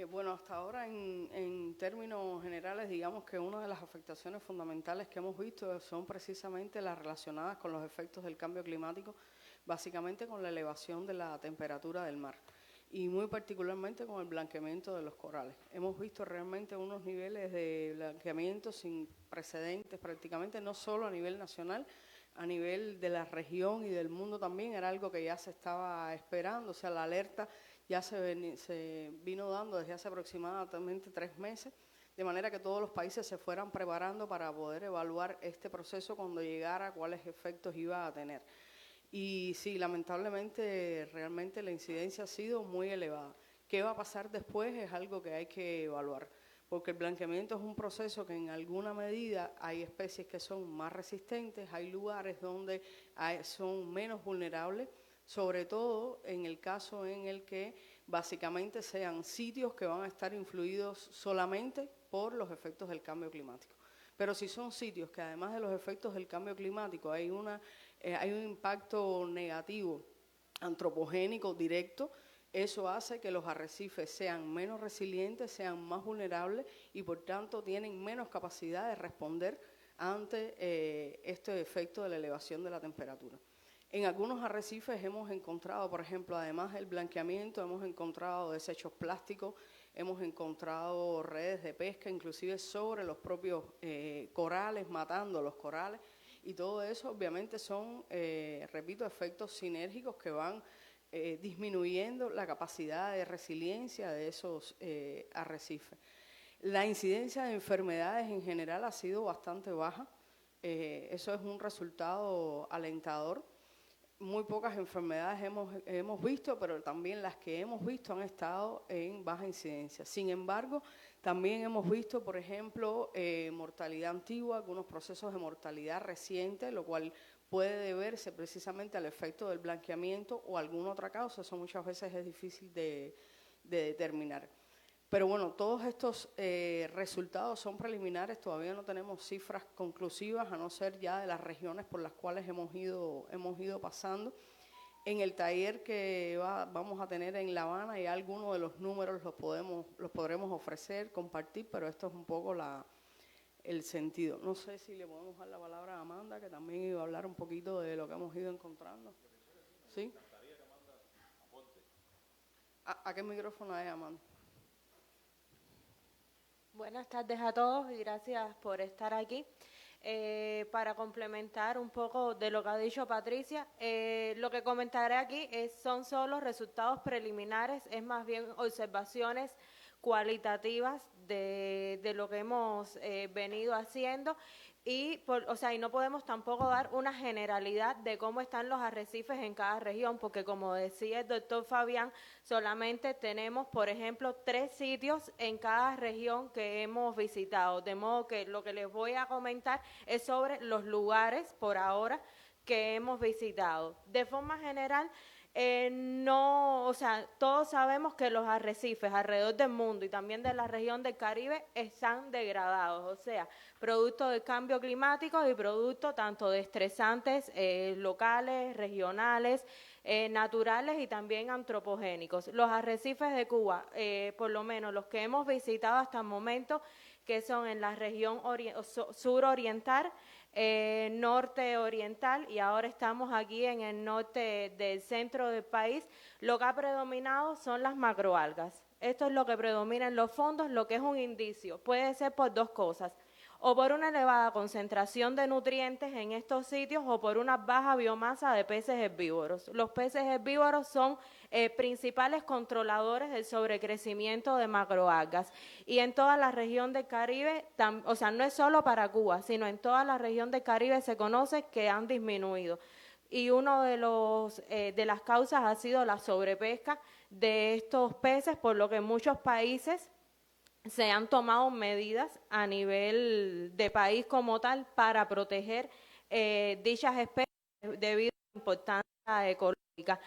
Bueno, hasta ahora en términos generales, digamos que una de las afectaciones fundamentales que hemos visto son precisamente las relacionadas con los efectos del cambio climático, básicamente con la elevación de la temperatura del mar y muy particularmente con el blanqueamiento de los corales. Hemos visto realmente unos niveles de blanqueamiento sin precedentes prácticamente, no solo a nivel nacional, a nivel de la región y del mundo también, era algo que ya se estaba esperando, o sea, la alerta ya se vino dando desde hace aproximadamente 3 meses, de manera que todos los países se fueran preparando para poder evaluar este proceso cuando llegara, cuáles efectos iba a tener. Y sí, lamentablemente, realmente la incidencia ha sido muy elevada. ¿Qué va a pasar después? Es algo que hay que evaluar, porque el blanqueamiento es un proceso que en alguna medida hay especies que son más resistentes, hay lugares donde son menos vulnerables, sobre todo en el caso en el que básicamente sean sitios que van a estar influidos solamente por los efectos del cambio climático. Pero si son sitios que además de los efectos del cambio climático hay un impacto negativo antropogénico directo, eso hace que los arrecifes sean menos resilientes, sean más vulnerables y por tanto tienen menos capacidad de responder ante este efecto de la elevación de la temperatura. En algunos arrecifes hemos encontrado, por ejemplo, además del blanqueamiento, hemos encontrado desechos plásticos, hemos encontrado redes de pesca, inclusive sobre los propios corales, matando los corales, y todo eso obviamente son, repito, efectos sinérgicos que van disminuyendo la capacidad de resiliencia de esos arrecifes. La incidencia de enfermedades en general ha sido bastante baja, eso es un resultado alentador. Muy pocas enfermedades hemos visto, pero también las que hemos visto han estado en baja incidencia. Sin embargo, también hemos visto, por ejemplo, mortalidad antigua, algunos procesos de mortalidad reciente, lo cual puede deberse precisamente al efecto del blanqueamiento o alguna otra causa. Eso muchas veces es difícil de determinar. Pero bueno, todos estos resultados son preliminares, todavía no tenemos cifras conclusivas, a no ser ya de las regiones por las cuales hemos ido pasando. En el taller que vamos a tener en La Habana, ya algunos de los números los podremos ofrecer, compartir, pero esto es un poco el sentido. No sé si le podemos dar la palabra a Amanda, que también iba a hablar un poquito de lo que hemos ido encontrando. ¿Sí? ¿A qué micrófono es, Amanda? Buenas tardes a todos y gracias por estar aquí. Para complementar un poco de lo que ha dicho Patricia, lo que comentaré aquí son solo resultados preliminares, es más bien observaciones cualitativas de lo que hemos venido haciendo y no podemos tampoco dar una generalidad de cómo están los arrecifes en cada región, porque como decía el doctor Fabián, solamente tenemos, por ejemplo, 3 sitios en cada región que hemos visitado, de modo que lo que les voy a comentar es sobre los lugares por ahora que hemos visitado. De forma general, todos sabemos que los arrecifes alrededor del mundo y también de la región del Caribe están degradados, o sea, producto del cambio climático y producto tanto de estresantes locales, regionales, naturales y también antropogénicos. Los arrecifes de Cuba, por lo menos los que hemos visitado hasta el momento, que son en la región suroriental, norte oriental y ahora estamos aquí en el norte del centro del país, lo que ha predominado son las macroalgas. Esto es lo que predomina en los fondos, lo que es un indicio. Puede ser por 2 cosas, o por una elevada concentración de nutrientes en estos sitios o por una baja biomasa de peces herbívoros. Los peces herbívoros son principales controladores del sobrecrecimiento de macroalgas y en toda la región del Caribe, no es solo para Cuba, sino en toda la región del Caribe se conoce que han disminuido. Y uno de las causas ha sido la sobrepesca de estos peces, por lo que muchos países se han tomado medidas a nivel de país como tal para proteger dichas especies debido a la importancia ecológica.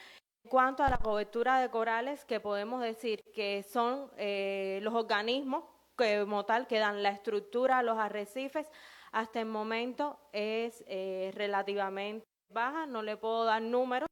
En cuanto a la cobertura de corales, que podemos decir que son los organismos que como tal que dan la estructura a los arrecifes, hasta el momento es relativamente baja, no le puedo dar números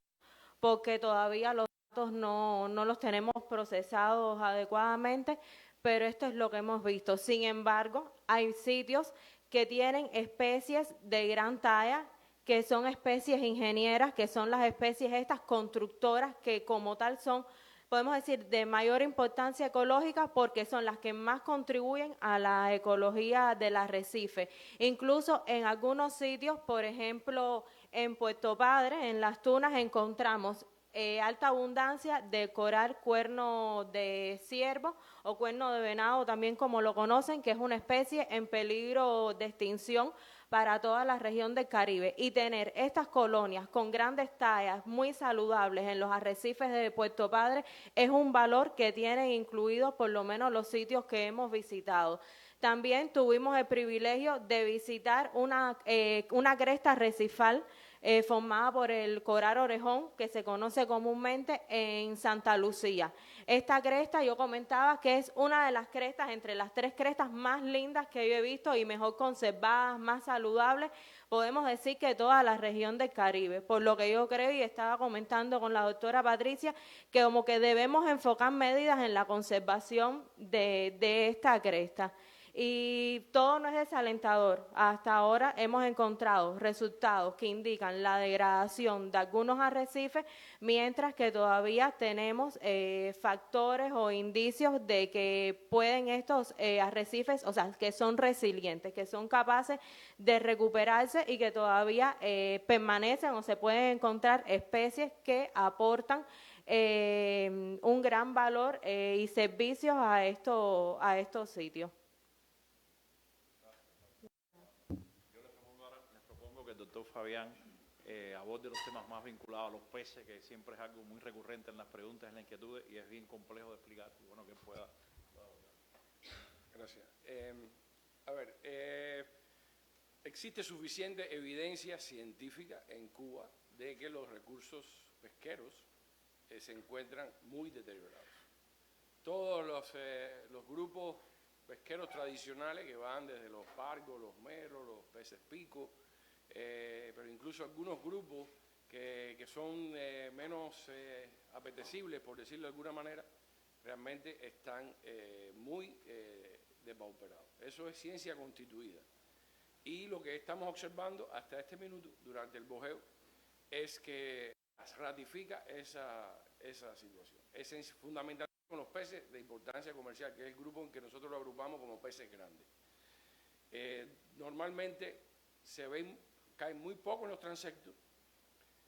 porque todavía los datos no los tenemos procesados adecuadamente, pero esto es lo que hemos visto. Sin embargo, hay sitios que tienen especies de gran talla, que son especies ingenieras, que son las especies estas constructoras que como tal son, podemos decir, de mayor importancia ecológica porque son las que más contribuyen a la ecología del arrecife. Incluso en algunos sitios, por ejemplo, en Puerto Padre, en Las Tunas, encontramos alta abundancia de coral cuerno de ciervo o cuerno de venado, también como lo conocen, que es una especie en peligro de extinción para toda la región del Caribe. Y tener estas colonias con grandes tallas muy saludables en los arrecifes de Puerto Padre es un valor que tienen incluidos por lo menos los sitios que hemos visitado. También tuvimos el privilegio de visitar una cresta arrecifal formada por el coral orejón, que se conoce comúnmente en Santa Lucía. Esta cresta yo comentaba que es una de las crestas, entre las 3 crestas más lindas que yo he visto y mejor conservadas, más saludables, podemos decir que toda la región del Caribe, por lo que yo creo y estaba comentando con la doctora Patricia, que como que debemos enfocar medidas en la conservación de esta cresta. Y todo no es desalentador. Hasta ahora hemos encontrado resultados que indican la degradación de algunos arrecifes, mientras que todavía tenemos factores o indicios de que pueden estos arrecifes, o sea, que son resilientes, que son capaces de recuperarse y que todavía permanecen o se pueden encontrar especies que aportan un gran valor y servicios a estos sitios. Que el doctor Fabián aborde los temas más vinculados a los peces, que siempre es algo muy recurrente en las preguntas, en las inquietudes, y es bien complejo de explicar. Y bueno, que él pueda Gracias. Existe suficiente evidencia científica en Cuba de que los recursos pesqueros se encuentran muy deteriorados. Todos los grupos pesqueros tradicionales que van desde los pargos, los meros, los peces pico, pero incluso algunos grupos que son menos apetecibles, por decirlo de alguna manera, realmente están muy depauperados. Eso es ciencia constituida. Y lo que estamos observando hasta este minuto, durante el bojeo, es que ratifica esa situación. Es fundamental con los peces de importancia comercial, que es el grupo en que nosotros lo agrupamos como peces grandes. Normalmente caen muy poco en los transectos.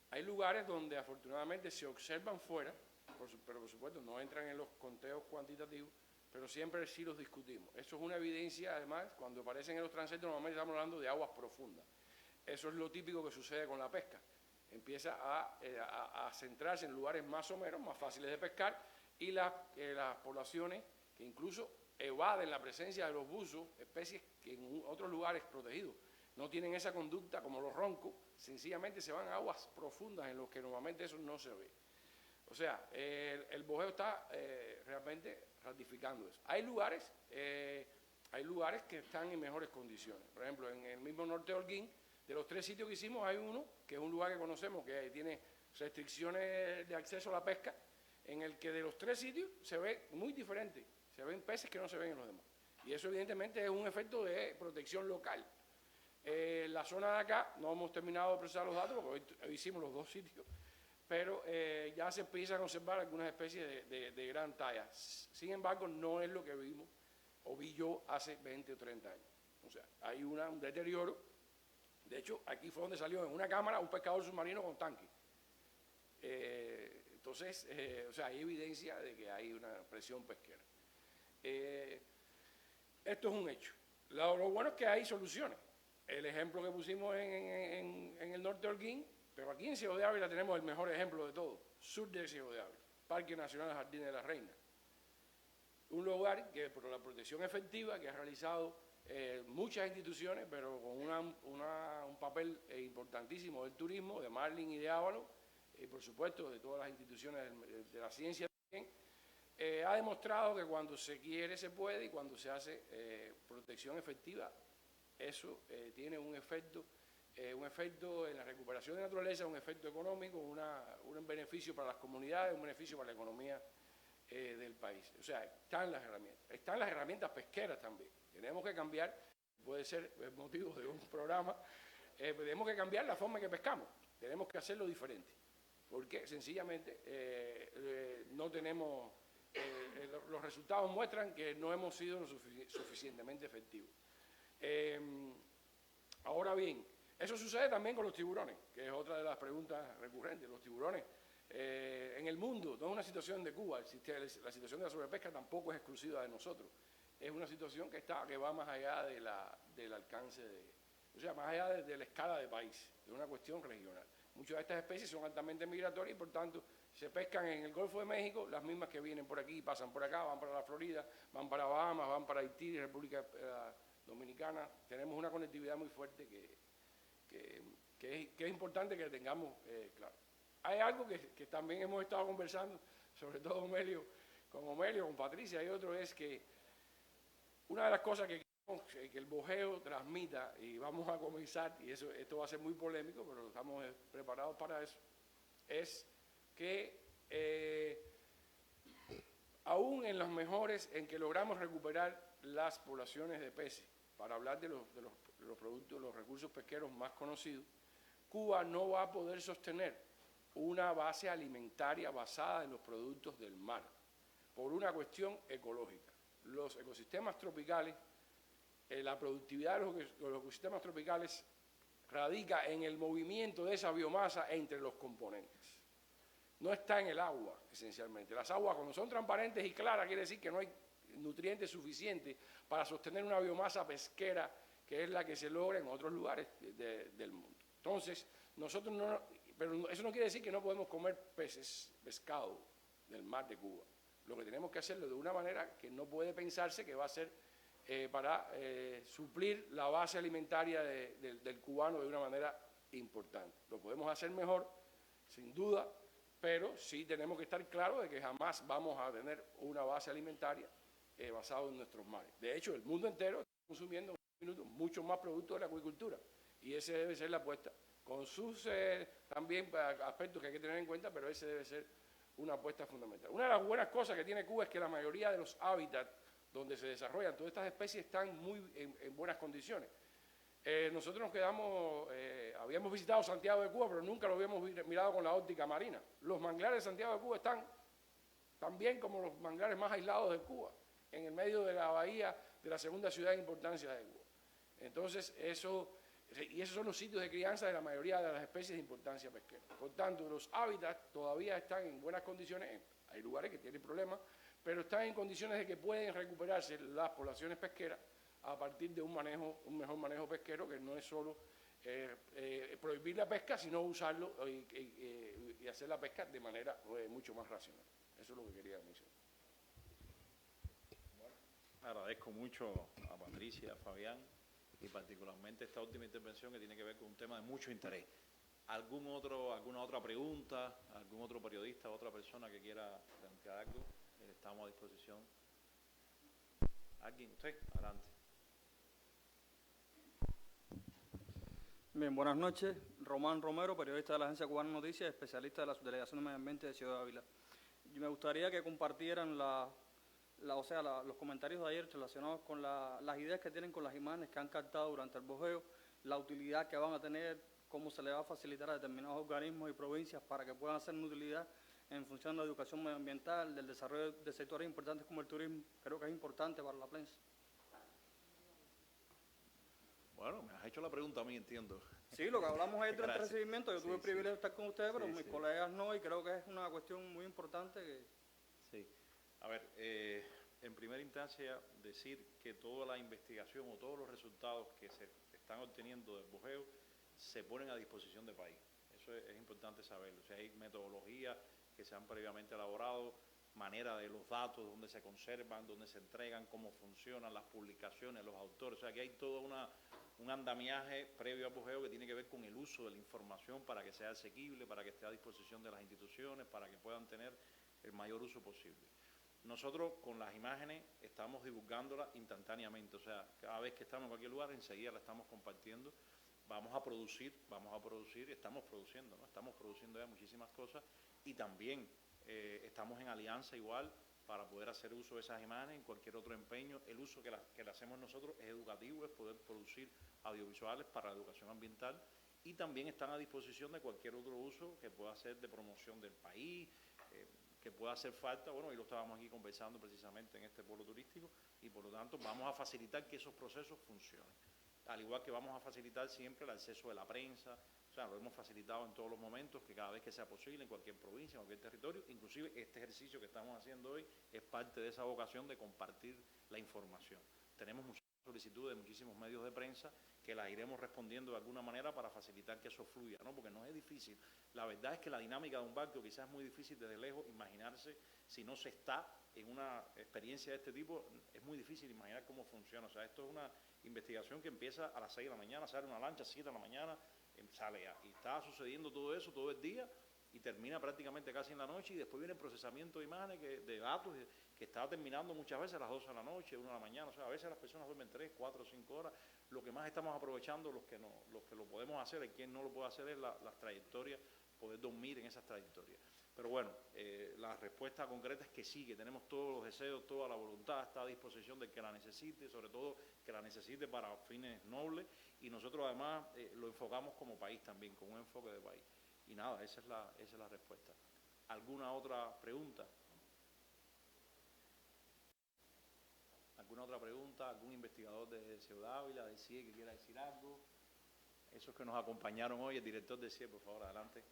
Hay lugares donde afortunadamente se observan fuera, pero por supuesto no entran en los conteos cuantitativos, pero siempre sí los discutimos. Eso es una evidencia, además, cuando aparecen en los transectos normalmente estamos hablando de aguas profundas. Eso es lo típico que sucede con la pesca. Empieza a centrarse en lugares más o menos, más fáciles de pescar, y las poblaciones que incluso evaden la presencia de los buzos, especies que en otros lugares protegidos no tienen esa conducta, como los roncos, sencillamente se van a aguas profundas en los que normalmente eso no se ve. O sea, el bojeo está realmente ratificando eso. Hay lugares que están en mejores condiciones. Por ejemplo, en el mismo norte de Holguín, de los 3 sitios que hicimos, hay uno que es un lugar que conocemos, que tiene restricciones de acceso a la pesca, en el que de los 3 sitios se ve muy diferente. Se ven peces que no se ven en los demás. Y eso evidentemente es un efecto de protección local. La zona de acá, no hemos terminado de procesar los datos, porque hoy hicimos los 2 sitios, pero ya se empiezan a observar algunas especies de gran talla. Sin embargo, no es lo que vimos o vi yo hace 20 o 30 años. O sea, hay un deterioro. De hecho, aquí fue donde salió en una cámara un pescador submarino con tanque. Entonces, o sea, hay evidencia de que hay una presión pesquera. Esto es un hecho. Lo bueno es que hay soluciones. El ejemplo que pusimos en el norte de Holguín, pero aquí en Ciego de Ávila tenemos el mejor ejemplo de todo, sur de Ciego de Ávila, Parque Nacional Jardines de la Reina. Un lugar lugar que por la protección efectiva que ha realizado muchas instituciones, pero con un papel importantísimo del turismo, de Marlin y de Ávalo, y por supuesto de todas las instituciones de la ciencia también, ha demostrado que cuando se quiere se puede, y cuando se hace protección efectiva, eso tiene un efecto en la recuperación de la naturaleza, un efecto económico, un beneficio para las comunidades, un beneficio para la economía del país. O sea, están las herramientas pesqueras también. Tenemos que cambiar, puede ser el motivo de un programa, tenemos que cambiar la forma en que pescamos, tenemos que hacerlo diferente, porque sencillamente no tenemos, los resultados muestran que no hemos sido lo suficientemente efectivos. Ahora bien, eso sucede también con los tiburones, que es otra de las preguntas recurrentes. Los tiburones en el mundo, no es una situación de Cuba, la situación de la sobrepesca tampoco es exclusiva de nosotros, es una situación que va más allá del alcance, o sea, más allá de la escala de país, es una cuestión regional. Muchas de estas especies son altamente migratorias y por tanto se pescan en el Golfo de México, las mismas que vienen por aquí, pasan por acá, van para la Florida, van para Bahamas, van para Haití, República Dominicana. Tenemos una conectividad muy fuerte que es importante que tengamos claro. Hay algo que también hemos estado conversando, sobre todo con Patricia y otros, es que una de las cosas que queremos que el bojeo transmita, y vamos a comenzar, y esto va a ser muy polémico, pero estamos preparados para eso, es que aún en los mejores, en que logramos recuperar las poblaciones de peces, para hablar de los productos, los recursos pesqueros más conocidos, Cuba no va a poder sostener una base alimentaria basada en los productos del mar, por una cuestión ecológica. Los ecosistemas tropicales, la productividad de los ecosistemas tropicales radica en el movimiento de esa biomasa entre los componentes. No está en el agua, esencialmente. Las aguas, cuando son transparentes y claras, quiere decir que no hay nutrientes suficientes para sostener una biomasa pesquera que es la que se logra en otros lugares del mundo. Entonces, pero eso no quiere decir que no podemos comer pescado del mar de Cuba. Lo que tenemos que hacerlo de una manera que no puede pensarse que va a ser para suplir la base alimentaria del cubano de una manera importante. Lo podemos hacer mejor, sin duda, pero sí tenemos que estar claros de que jamás vamos a tener una base alimentaria basada en nuestros mares. De hecho, el mundo entero está consumiendo muchos más productos de la acuicultura, y ese debe ser la apuesta, con sus también aspectos que hay que tener en cuenta, pero ese debe ser una apuesta fundamental. Una de las buenas cosas que tiene Cuba es que la mayoría de los hábitats donde se desarrollan todas estas especies están en buenas condiciones. Nosotros nos quedamos, habíamos visitado Santiago de Cuba, pero nunca lo habíamos mirado con la óptica marina. Los manglares de Santiago de Cuba están tan bien como los manglares más aislados de Cuba, en el medio de la bahía de la segunda ciudad de importancia de Cuba. Entonces, esos son los sitios de crianza de la mayoría de las especies de importancia pesquera. Por tanto, los hábitats todavía están en buenas condiciones, hay lugares que tienen problemas, pero están en condiciones de que pueden recuperarse las poblaciones pesqueras a partir de un mejor manejo pesquero, que no es solo prohibir la pesca, sino usarlo y hacer la pesca de manera mucho más racional. Eso es lo que quería mencionar. Agradezco mucho a Patricia, a Fabián, y particularmente esta última intervención que tiene que ver con un tema de mucho interés. ¿Alguna otra pregunta? ¿Algún otro periodista, otra persona que quiera plantear algo? Estamos a disposición. ¿Alguien? ¿Usted? Adelante. Bien, buenas noches. Román Romero, periodista de la Agencia Cubana Noticias, especialista de la Subdelegación de Medio Ambiente de Ciudad Ávila. Me gustaría que compartieran los comentarios de ayer relacionados con las ideas que tienen con las imágenes que han captado durante el bojeo, la utilidad que van a tener, cómo se le va a facilitar a determinados organismos y provincias para que puedan hacer una utilidad en función de la educación medioambiental, del desarrollo de sectores importantes como el turismo. Creo que es importante para la prensa. Bueno, me has hecho la pregunta a mí, entiendo. Sí, lo que hablamos ayer durante el Gracias. recibimiento, yo tuve el privilegio de estar con ustedes, pero Sí, mis sí. colegas no, y creo que es una cuestión muy importante que... Sí. A ver, en primera instancia, decir que toda la investigación o todos los resultados que se están obteniendo del bojeo se ponen a disposición del país. Eso es importante saberlo. O sea, hay metodologías que se han previamente elaborado, manera de los datos, dónde se conservan, dónde se entregan, cómo funcionan las publicaciones, los autores. O sea, que hay todo un andamiaje previo a apogeo que tiene que ver con el uso de la información para que sea asequible, para que esté a disposición de las instituciones, para que puedan tener el mayor uso posible. Nosotros con las imágenes estamos divulgándolas instantáneamente, o sea, cada vez que estamos en cualquier lugar, enseguida la estamos compartiendo. Vamos a producir, estamos produciendo, ¿no? Estamos produciendo ya muchísimas cosas y también estamos en alianza igual para poder hacer uso de esas imágenes en cualquier otro empeño. El uso que le hacemos nosotros es educativo, es poder producir audiovisuales para la educación ambiental y también están a disposición de cualquier otro uso que pueda ser de promoción del país, que pueda hacer falta. Bueno, y lo estábamos aquí conversando precisamente en este polo turístico y por lo tanto vamos a facilitar que esos procesos funcionen. Al igual que vamos a facilitar siempre el acceso de la prensa, o sea, lo hemos facilitado en todos los momentos, que cada vez que sea posible, en cualquier provincia, en cualquier territorio, inclusive este ejercicio que estamos haciendo hoy es parte de esa vocación de compartir la información. Tenemos muchas solicitudes de muchísimos medios de prensa que las iremos respondiendo de alguna manera para facilitar que eso fluya, ¿no? Porque no es difícil. La verdad es que la dinámica de un barco quizás es muy difícil desde lejos imaginarse si no se está en una experiencia de este tipo, es muy difícil imaginar cómo funciona. O sea, esto es una investigación que empieza a las 6 de la mañana, sale una lancha, 7 de la mañana, sale ya. Y está sucediendo todo eso todo el día y termina prácticamente casi en la noche y después viene el procesamiento de imágenes, de datos, que está terminando muchas veces a las 12 de la noche, 1 de la mañana. O sea, a veces las personas duermen 3, 4, 5 horas. Lo que más estamos aprovechando, los que lo podemos hacer, y quien no lo puede hacer es las trayectorias, poder dormir en esas trayectorias. Pero bueno, la respuesta concreta es que sí, que tenemos todos los deseos, toda la voluntad, está a disposición del que la necesite, sobre todo que la necesite para fines nobles, y nosotros además lo enfocamos como país también, con un enfoque de país. Y nada, esa es la respuesta. ¿Alguna otra pregunta? ¿Alguna otra pregunta? ¿Algún investigador de Ciudad Ávila, de CIE, que quiera decir algo? Esos que nos acompañaron hoy, el director de CIE, por favor, adelante.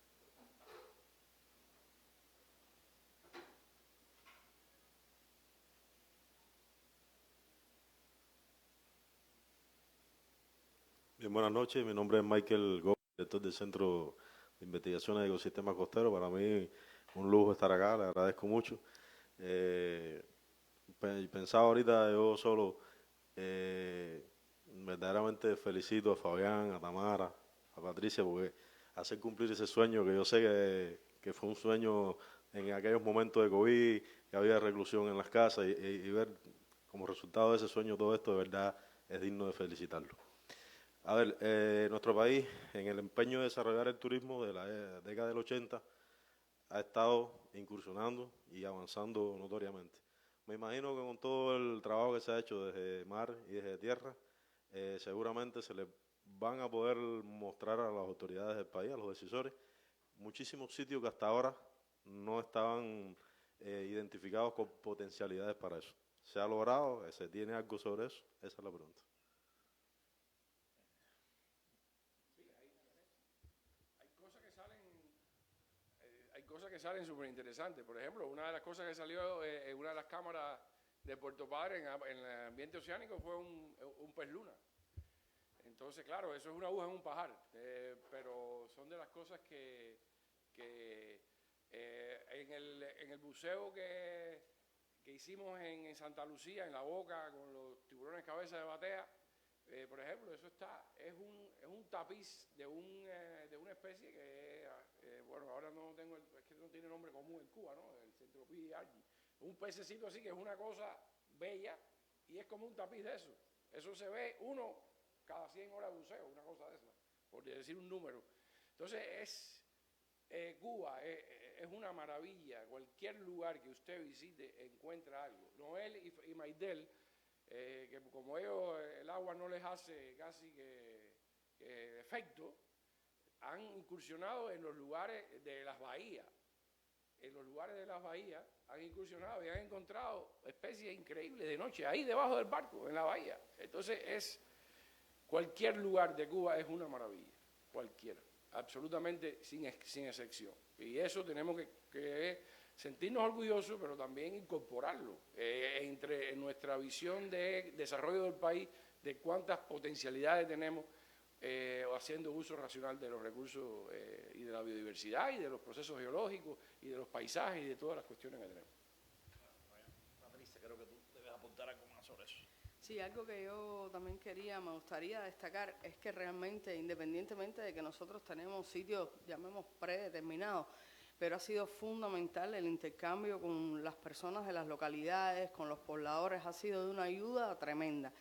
Bien, buenas noches. Mi nombre es Michael Gómez, director del Centro de Investigaciones de Ecosistemas Costeros. Para mí un lujo estar acá, le agradezco mucho. Pensaba ahorita yo solo, verdaderamente felicito a Fabián, a Tamara, a Patricia, porque hacer cumplir ese sueño, que yo sé que fue un sueño en aquellos momentos de COVID, que había reclusión en las casas, y ver como resultado de ese sueño todo esto, de verdad es digno de felicitarlo. A ver, nuestro país, en el empeño de desarrollar el turismo de la década del 80, ha estado incursionando y avanzando notoriamente. Me imagino que con todo el trabajo que se ha hecho desde mar y desde tierra, seguramente se le van a poder mostrar a las autoridades del país, a los decisores, muchísimos sitios que hasta ahora no estaban identificados con potencialidades para eso. ¿Se ha logrado? ¿Se tiene algo sobre eso? Esa es la pregunta. Cosas que salen súper interesantes. Por ejemplo, una de las cosas que salió en una de las cámaras de Puerto Padre en el ambiente oceánico fue un pez luna. Entonces, claro, eso es una aguja en un pajar, pero son de las cosas que en el buceo que hicimos en Santa Lucía, en La Boca, con los tiburones cabeza de batea, por ejemplo, eso es un tapiz de una especie que bueno, ahora no tengo, es que no tiene nombre común en Cuba, ¿no? El Centropii argi. Un pececito así que es una cosa bella y es como un tapiz de eso. Eso se ve uno cada 100 horas de buceo, una cosa de esa, por decir un número. Entonces Cuba es una maravilla. Cualquier lugar que usted visite encuentra algo. Noel y Maidel, que como ellos el agua no les hace casi que efecto, han incursionado en los lugares de las bahías. En los lugares de las bahías han incursionado y han encontrado especies increíbles de noche, ahí debajo del barco, en la bahía. Entonces cualquier lugar de Cuba es una maravilla, cualquiera, absolutamente sin excepción. Y eso tenemos que sentirnos orgullosos, pero también incorporarlo en nuestra visión de desarrollo del país, de cuántas potencialidades tenemos haciendo uso racional de los recursos y de la biodiversidad y de los procesos geológicos y de los paisajes y de todas las cuestiones que tenemos. aportar algo más sobre eso. Sí, algo que yo también me gustaría destacar es que realmente, independientemente de que nosotros tenemos sitios, llamemos predeterminados, pero ha sido fundamental el intercambio con las personas de las localidades, con los pobladores, ha sido de una ayuda tremenda.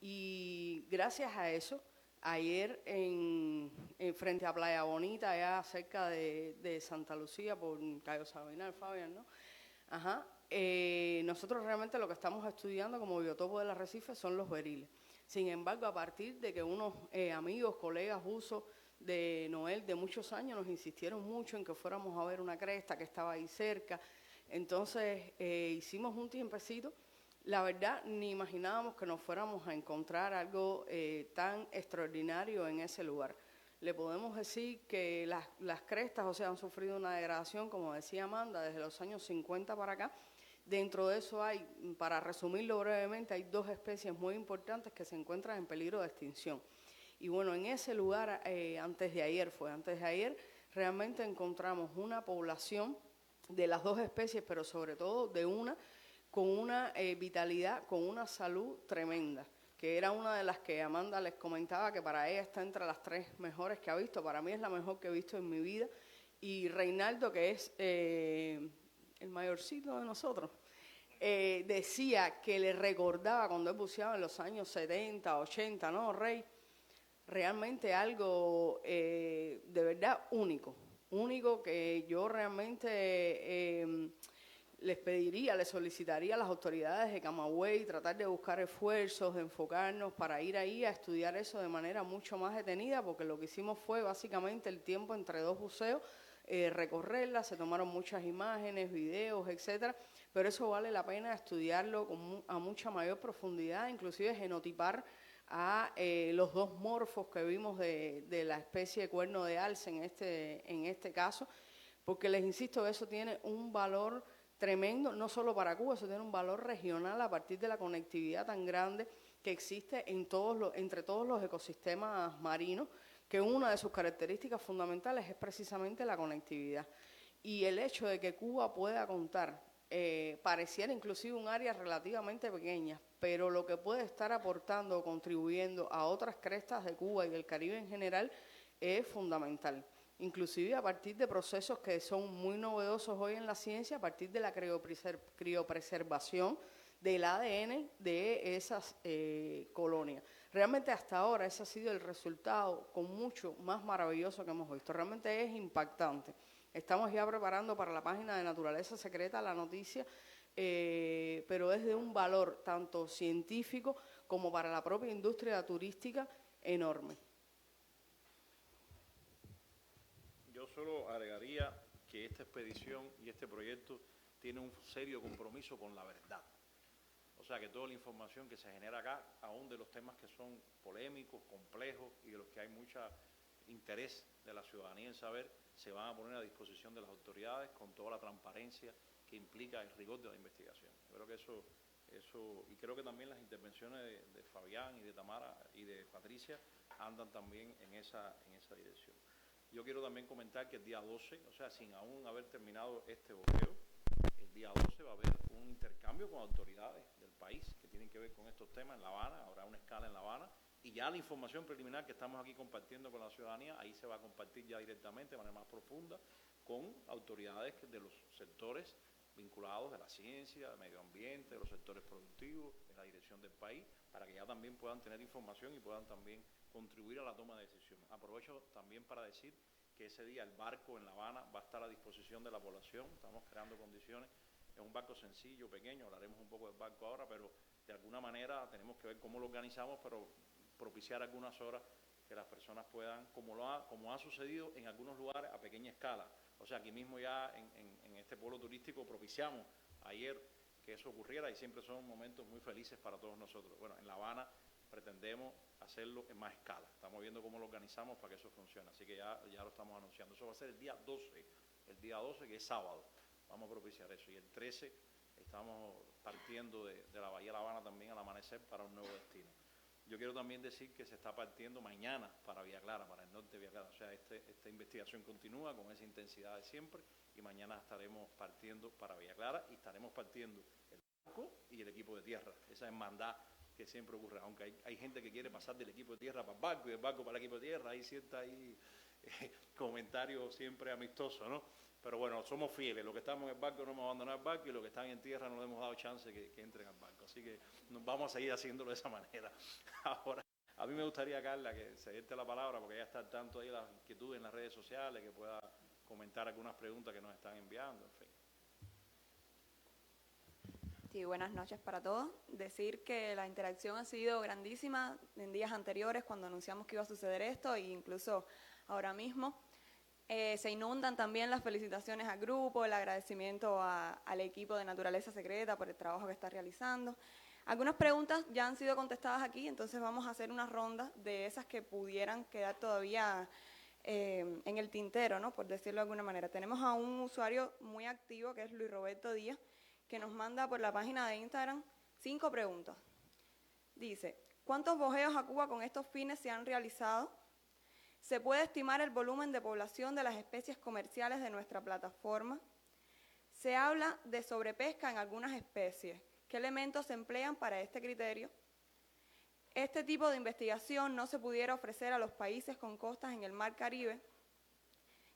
Y gracias a eso, ayer en frente a Playa Bonita, allá cerca de Santa Lucía, por Cayo Sabinal, Fabián, ¿no? Ajá. Nosotros realmente lo que estamos estudiando como biotopo del arrecife son los beriles. Sin embargo, a partir de que unos amigos, colegas, usos de Noel de muchos años nos insistieron mucho en que fuéramos a ver una cresta que estaba ahí cerca, entonces hicimos un tiempecito. La verdad, ni imaginábamos que nos fuéramos a encontrar algo tan extraordinario en ese lugar. Le podemos decir que las crestas, o sea, han sufrido una degradación, como decía Amanda, desde los años 50 para acá. Dentro de eso hay, para resumirlo brevemente, hay 2 especies muy importantes que se encuentran en peligro de extinción. Y bueno, en ese lugar, antes de ayer, realmente encontramos una población de las 2 especies, pero sobre todo de una, con una vitalidad, con una salud tremenda, que era una de las que Amanda les comentaba que para ella está entre las 3 mejores que ha visto. Para mí es la mejor que he visto en mi vida. Y Reinaldo, que es el mayorcito de nosotros, decía que le recordaba cuando él buceaba en los años 70, 80, ¿no, Rey? Realmente algo de verdad único que yo realmente les pediría, les solicitaría a las autoridades de Camagüey tratar de buscar esfuerzos, de enfocarnos para ir ahí a estudiar eso de manera mucho más detenida, porque lo que hicimos fue básicamente el tiempo entre 2 buceos, recorrerla, se tomaron muchas imágenes, videos, etcétera, pero eso vale la pena estudiarlo a mucha mayor profundidad, inclusive genotipar a los 2 morfos que vimos de la especie de cuerno de alce en este caso, porque les insisto, eso tiene un valor tremendo, no solo para Cuba, eso tiene un valor regional a partir de la conectividad tan grande que existe entre todos los ecosistemas marinos, que una de sus características fundamentales es precisamente la conectividad. Y el hecho de que Cuba pueda contar, pareciera inclusive un área relativamente pequeña, pero lo que puede estar aportando o contribuyendo a otras crestas de Cuba y del Caribe en general es fundamental. Inclusive a partir de procesos que son muy novedosos hoy en la ciencia, a partir de la criopreservación del ADN de esas colonias. Realmente hasta ahora ese ha sido el resultado con mucho más maravilloso que hemos visto. Realmente es impactante. Estamos ya preparando para la página de Naturaleza Secreta la noticia, pero es de un valor tanto científico como para la propia industria turística enorme. Yo solo agregaría que esta expedición y este proyecto tiene un serio compromiso con la verdad. O sea, que toda la información que se genera acá, aún de los temas que son polémicos, complejos y de los que hay mucho interés de la ciudadanía en saber, se van a poner a disposición de las autoridades con toda la transparencia que implica el rigor de la investigación. Yo creo que eso y creo que también las intervenciones de Fabián y de Tamara y de Patricia andan también en esa dirección. Yo quiero también comentar que el día 12, o sea, sin aún haber terminado este buceo, el día 12 va a haber un intercambio con autoridades del país que tienen que ver con estos temas en La Habana. Habrá una escala en La Habana y ya la información preliminar que estamos aquí compartiendo con la ciudadanía, ahí se va a compartir ya directamente de manera más profunda con autoridades de los sectores vinculados de la ciencia, del medio ambiente, de los sectores productivos, de la dirección del país, para que ya también puedan tener información y puedan también contribuir a la toma de decisiones. Aprovecho también para decir que ese día el barco en La Habana va a estar a disposición de la población, estamos creando condiciones, es un barco sencillo, pequeño, hablaremos un poco del barco ahora, pero de alguna manera tenemos que ver cómo lo organizamos, pero propiciar algunas horas que las personas puedan, como ha sucedido en algunos lugares a pequeña escala. O sea, aquí mismo ya en este pueblo turístico propiciamos ayer que eso ocurriera y siempre son momentos muy felices para todos nosotros. Bueno, en La Habana pretendemos hacerlo en más escala. Estamos viendo cómo lo organizamos para que eso funcione. Así que ya lo estamos anunciando. Eso va a ser el día 12 que es sábado. Vamos a propiciar eso. Y el 13 estamos partiendo de la Bahía de La Habana también al amanecer para un nuevo destino. Yo quiero también decir que se está partiendo mañana para Villa Clara, para el norte de Villa Clara. O sea, esta investigación continúa con esa intensidad de siempre y mañana estaremos partiendo para Villa Clara y estaremos partiendo y el equipo de tierra, esa hermandad que siempre ocurre, aunque hay gente que quiere pasar del equipo de tierra para el barco y del barco para el equipo de tierra, hay cierta comentarios siempre amistosos, ¿no? Pero bueno, somos fieles, los que estamos en el barco no hemos abandonado el barco y los que están en tierra no le hemos dado chance que entren al barco, así que nos vamos a seguir haciéndolo de esa manera. Ahora, a mí me gustaría, Carla, que cederte la palabra, porque ya está tanto ahí las inquietudes en las redes sociales, que pueda comentar algunas preguntas que nos están enviando, en fin. Sí, buenas noches para todos. Decir que la interacción ha sido grandísima en días anteriores cuando anunciamos que iba a suceder esto e incluso ahora mismo. Se inundan también las felicitaciones al grupo, el agradecimiento al equipo de Naturaleza Secreta por el trabajo que está realizando. Algunas preguntas ya han sido contestadas aquí, entonces vamos a hacer una ronda de esas que pudieran quedar todavía en el tintero, ¿no? Por decirlo de alguna manera. Tenemos a un usuario muy activo que es Luis Roberto Díaz, que nos manda por la página de Instagram 5 preguntas. Dice, ¿cuántos bojeos a Cuba con estos fines se han realizado? ¿Se puede estimar el volumen de población de las especies comerciales de nuestra plataforma? Se habla de sobrepesca en algunas especies. ¿Qué elementos se emplean para este criterio? Este tipo de investigación no se pudiera ofrecer a los países con costas en el Mar Caribe.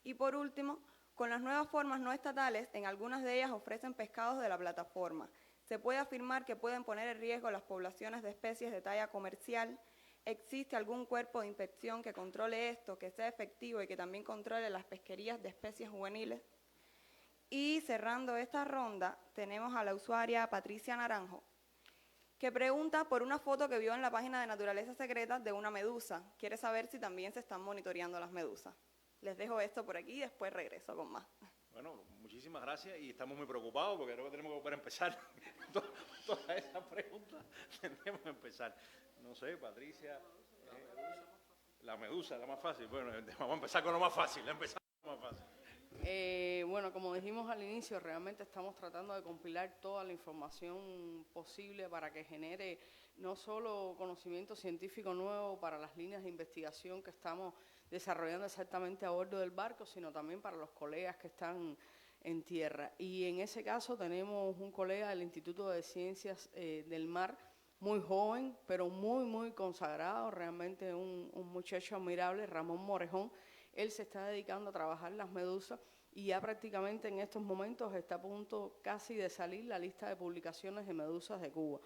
Y por último, con las nuevas formas no estatales, en algunas de ellas ofrecen pescados de la plataforma. Se puede afirmar que pueden poner en riesgo las poblaciones de especies de talla comercial. ¿Existe algún cuerpo de inspección que controle esto, que sea efectivo y que también controle las pesquerías de especies juveniles? Y cerrando esta ronda, tenemos a la usuaria Patricia Naranjo, que pregunta por una foto que vio en la página de Naturaleza Secreta de una medusa. Quiere saber si también se están monitoreando las medusas. Les dejo esto por aquí y después regreso con más. Bueno, muchísimas gracias y estamos muy preocupados porque creo que tenemos que volver a empezar todas esas preguntas. Tenemos que empezar. No sé, Patricia, la medusa, la más fácil. Bueno, vamos a empezar con lo más fácil. Bueno, como dijimos al inicio, realmente estamos tratando de compilar toda la información posible para que genere no solo conocimiento científico nuevo para las líneas de investigación que estamos desarrollando exactamente a bordo del barco, sino también para los colegas que están en tierra. Y en ese caso tenemos un colega del Instituto de Ciencias del Mar, muy joven, pero muy consagrado, realmente un muchacho admirable, Ramón Morejón. Él se está dedicando a trabajar las medusas y ya prácticamente en estos momentos está a punto casi de salir la lista de publicaciones de medusas de Cuba.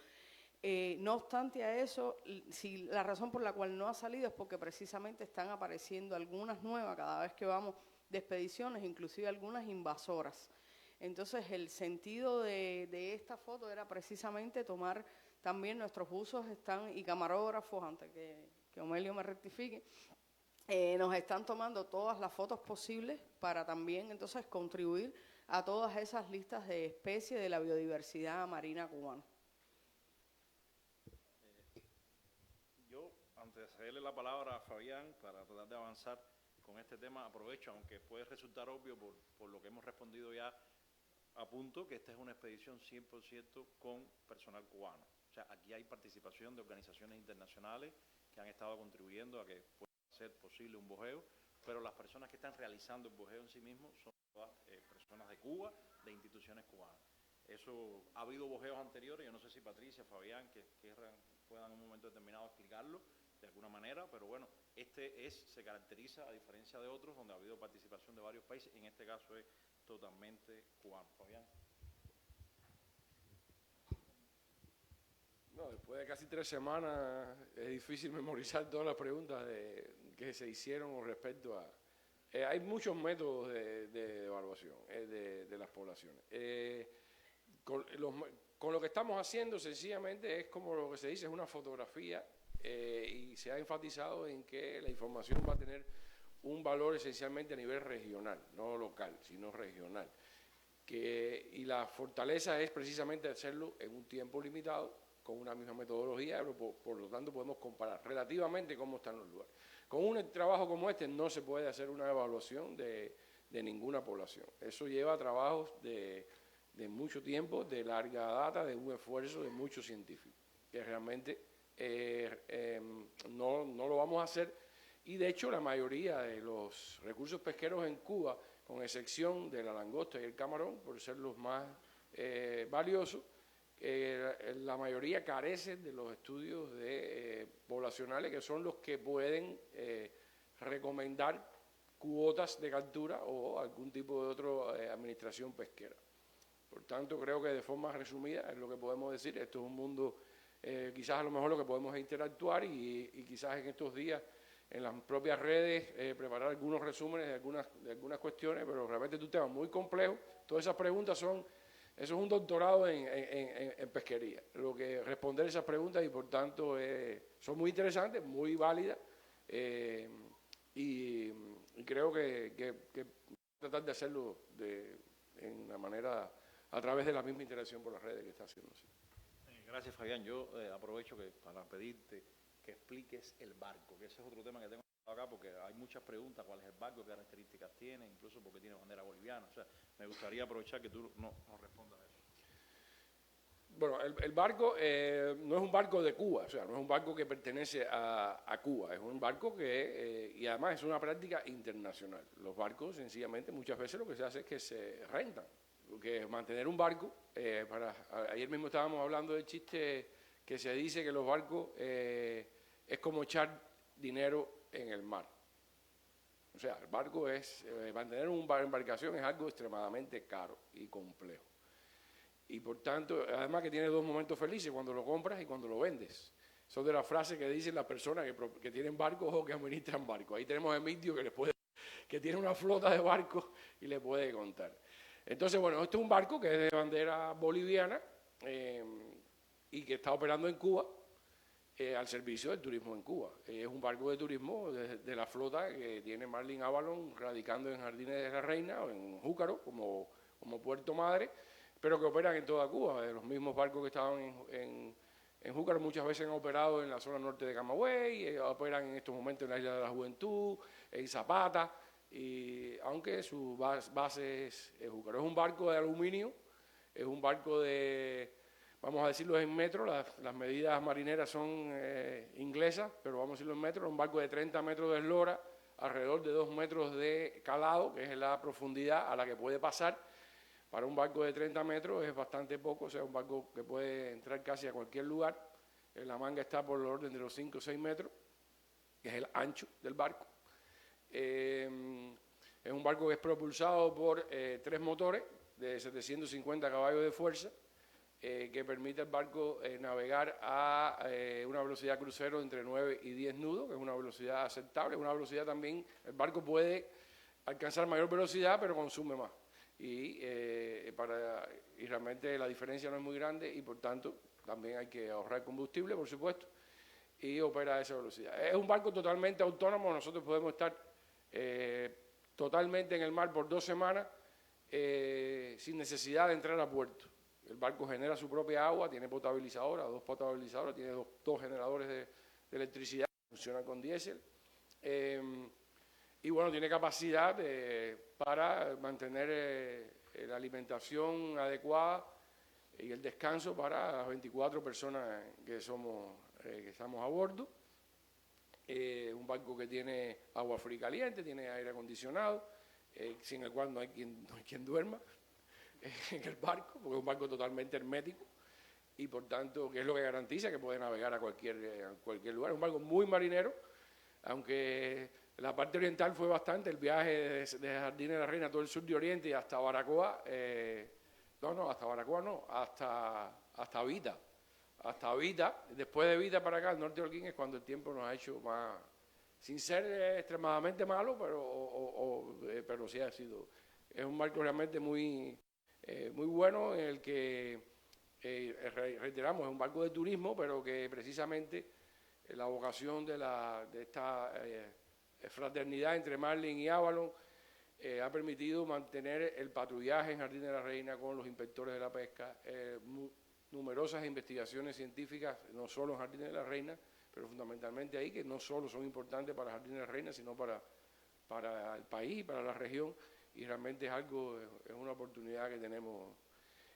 No obstante a eso, si la razón por la cual no ha salido es porque precisamente están apareciendo algunas nuevas cada vez que vamos de expediciones, inclusive algunas invasoras. Entonces el sentido de esta foto era precisamente tomar también nuestros buzos y camarógrafos, antes que Omelio me rectifique, nos están tomando todas las fotos posibles para también entonces contribuir a todas esas listas de especies de la biodiversidad marina cubana. Yo, antes de cederle la palabra a Fabián para tratar de avanzar con este tema, aprovecho, aunque puede resultar obvio por lo que hemos respondido ya, a punto que esta es una expedición 100% con personal cubano. O sea, aquí hay participación de organizaciones internacionales que han estado contribuyendo a que pueda ser posible un bojeo, pero las personas que están realizando el bojeo en sí mismo son todas personas de Cuba, de instituciones cubanas. Eso, ha habido bojeos anteriores, yo no sé si Patricia, Fabián, que puedan en un momento determinado explicarlo de alguna manera, pero bueno, se caracteriza, a diferencia de otros, donde ha habido participación de varios países, en este caso es totalmente cubano. Fabián. No, después de casi 3 semanas es difícil memorizar todas las preguntas que se hicieron con respecto a... hay muchos métodos de evaluación de las poblaciones. Con lo que estamos haciendo, sencillamente, es como lo que se dice, es una fotografía y se ha enfatizado en que la información va a tener un valor esencialmente a nivel regional, no local, sino regional. Y la fortaleza es precisamente hacerlo en un tiempo limitado, con una misma metodología, pero por lo tanto podemos comparar relativamente cómo están los lugares. Con un trabajo como este no se puede hacer una evaluación de ninguna población. Eso lleva trabajos de mucho tiempo, de larga data, de un esfuerzo de muchos científicos, que realmente no lo vamos a hacer. Y de hecho la mayoría de los recursos pesqueros en Cuba, con excepción de la langosta y el camarón, por ser los más valiosos, la mayoría carece de los estudios poblacionales, que son los que pueden recomendar cuotas de captura o algún tipo de otra administración pesquera. Por tanto, creo que de forma resumida es lo que podemos decir. Esto es un mundo, quizás a lo mejor lo que podemos es interactuar y quizás en estos días en las propias redes preparar algunos resúmenes de algunas cuestiones, pero realmente es un tema muy complejo. Todas esas preguntas eso es un doctorado en pesquería, lo que responder esas preguntas, y por tanto son muy interesantes, muy válidas, y creo que tratar de hacerlo en una manera a través de la misma interacción por las redes que está haciendo. Sí. Gracias, Fabián. Yo aprovecho para pedirte que expliques el barco, que ese es otro tema que tengo acá, porque hay muchas preguntas: ¿cuál es el barco? ¿Qué características tiene? Incluso porque tiene bandera boliviana. O sea, me gustaría aprovechar que tú nos respondas a eso. Bueno, el barco no es un barco de Cuba, o sea, no es un barco que pertenece a Cuba, es un barco y además es una práctica internacional. Los barcos, sencillamente, muchas veces lo que se hace es que se rentan, porque mantener un barco, ayer mismo estábamos hablando del chiste que se dice que los barcos es como echar dinero en el mar. O sea, el barco mantener una embarcación es algo extremadamente caro y complejo. Y por tanto, además que tiene dos momentos felices: cuando lo compras y cuando lo vendes. Son de las frases que dicen las personas que tienen barcos o que administran barcos. Ahí tenemos a Emilio, que tiene una flota de barcos y le puede contar. Entonces, bueno, esto es un barco que es de bandera boliviana y que está operando en Cuba al servicio del turismo en Cuba. Es un barco de turismo de la flota que tiene Marlin Avalon radicando en Jardines de la Reina o en Júcaro como puerto madre, pero que operan en toda Cuba. Los mismos barcos que estaban en Júcaro muchas veces han operado en la zona norte de Camagüey, operan en estos momentos en la Isla de la Juventud, en Zapata, y aunque su base es Júcaro. Es un barco de aluminio, es un barco vamos a decirlo en metros, las medidas marineras son inglesas, pero vamos a decirlo en metros. Es un barco de 30 metros de eslora, alrededor de 2 metros de calado, que es la profundidad a la que puede pasar. Para un barco de 30 metros es bastante poco, o sea, un barco que puede entrar casi a cualquier lugar. La manga está por el orden de los 5 o 6 metros, que es el ancho del barco. Es un barco que es propulsado por 3 motores de 750 caballos de fuerza, que permite al barco navegar a una velocidad crucero entre 9 y 10 nudos, que es una velocidad aceptable. Una velocidad también, el barco puede alcanzar mayor velocidad, pero consume más. Y realmente la diferencia no es muy grande y por tanto también hay que ahorrar combustible, por supuesto, y opera a esa velocidad. Es un barco totalmente autónomo. Nosotros podemos estar totalmente en el mar por 2 semanas sin necesidad de entrar a puerto. El barco genera su propia agua, tiene potabilizadora, 2 potabilizadoras, tiene dos generadores de electricidad, funciona con diésel. Y bueno, tiene capacidad para mantener la alimentación adecuada y el descanso para las 24 personas que estamos a bordo. Un barco que tiene agua fría y caliente, tiene aire acondicionado, sin el cual no hay quien duerma en el barco, porque es un barco totalmente hermético y por tanto, que es lo que garantiza que puede navegar a cualquier lugar. Es un barco muy marinero, aunque la parte oriental fue bastante. El viaje de Jardines de la Reina, todo el sur de Oriente y hasta Baracoa, hasta Vita. Hasta Vita, después de Vita para acá, el norte de Holguín, es cuando el tiempo nos ha hecho más, sin ser extremadamente malo, pero sí ha sido. Es un barco realmente muy bueno, en el que, reiteramos, es un barco de turismo, pero que precisamente la vocación de esta fraternidad entre Marlin y Avalon ha permitido mantener el patrullaje en Jardines de la Reina con los inspectores de la pesca, numerosas investigaciones científicas, no solo en Jardines de la Reina, pero fundamentalmente ahí, que no solo son importantes para Jardines de la Reina, sino para el país, para la región, y realmente es una oportunidad que tenemos.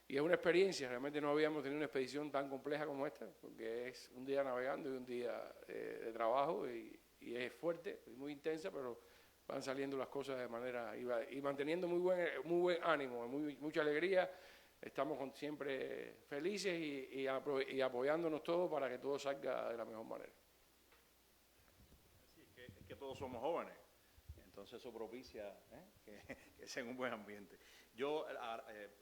Y es una experiencia, realmente no habíamos tenido una expedición tan compleja como esta, porque es un día navegando y un día de trabajo, y es fuerte y muy intensa, pero van saliendo las cosas de manera, y manteniendo muy buen ánimo, mucha alegría, estamos siempre felices y apoyándonos todos para que todo salga de la mejor manera. Sí, es que todos somos jóvenes, entonces eso propicia que sea en un buen ambiente. Yo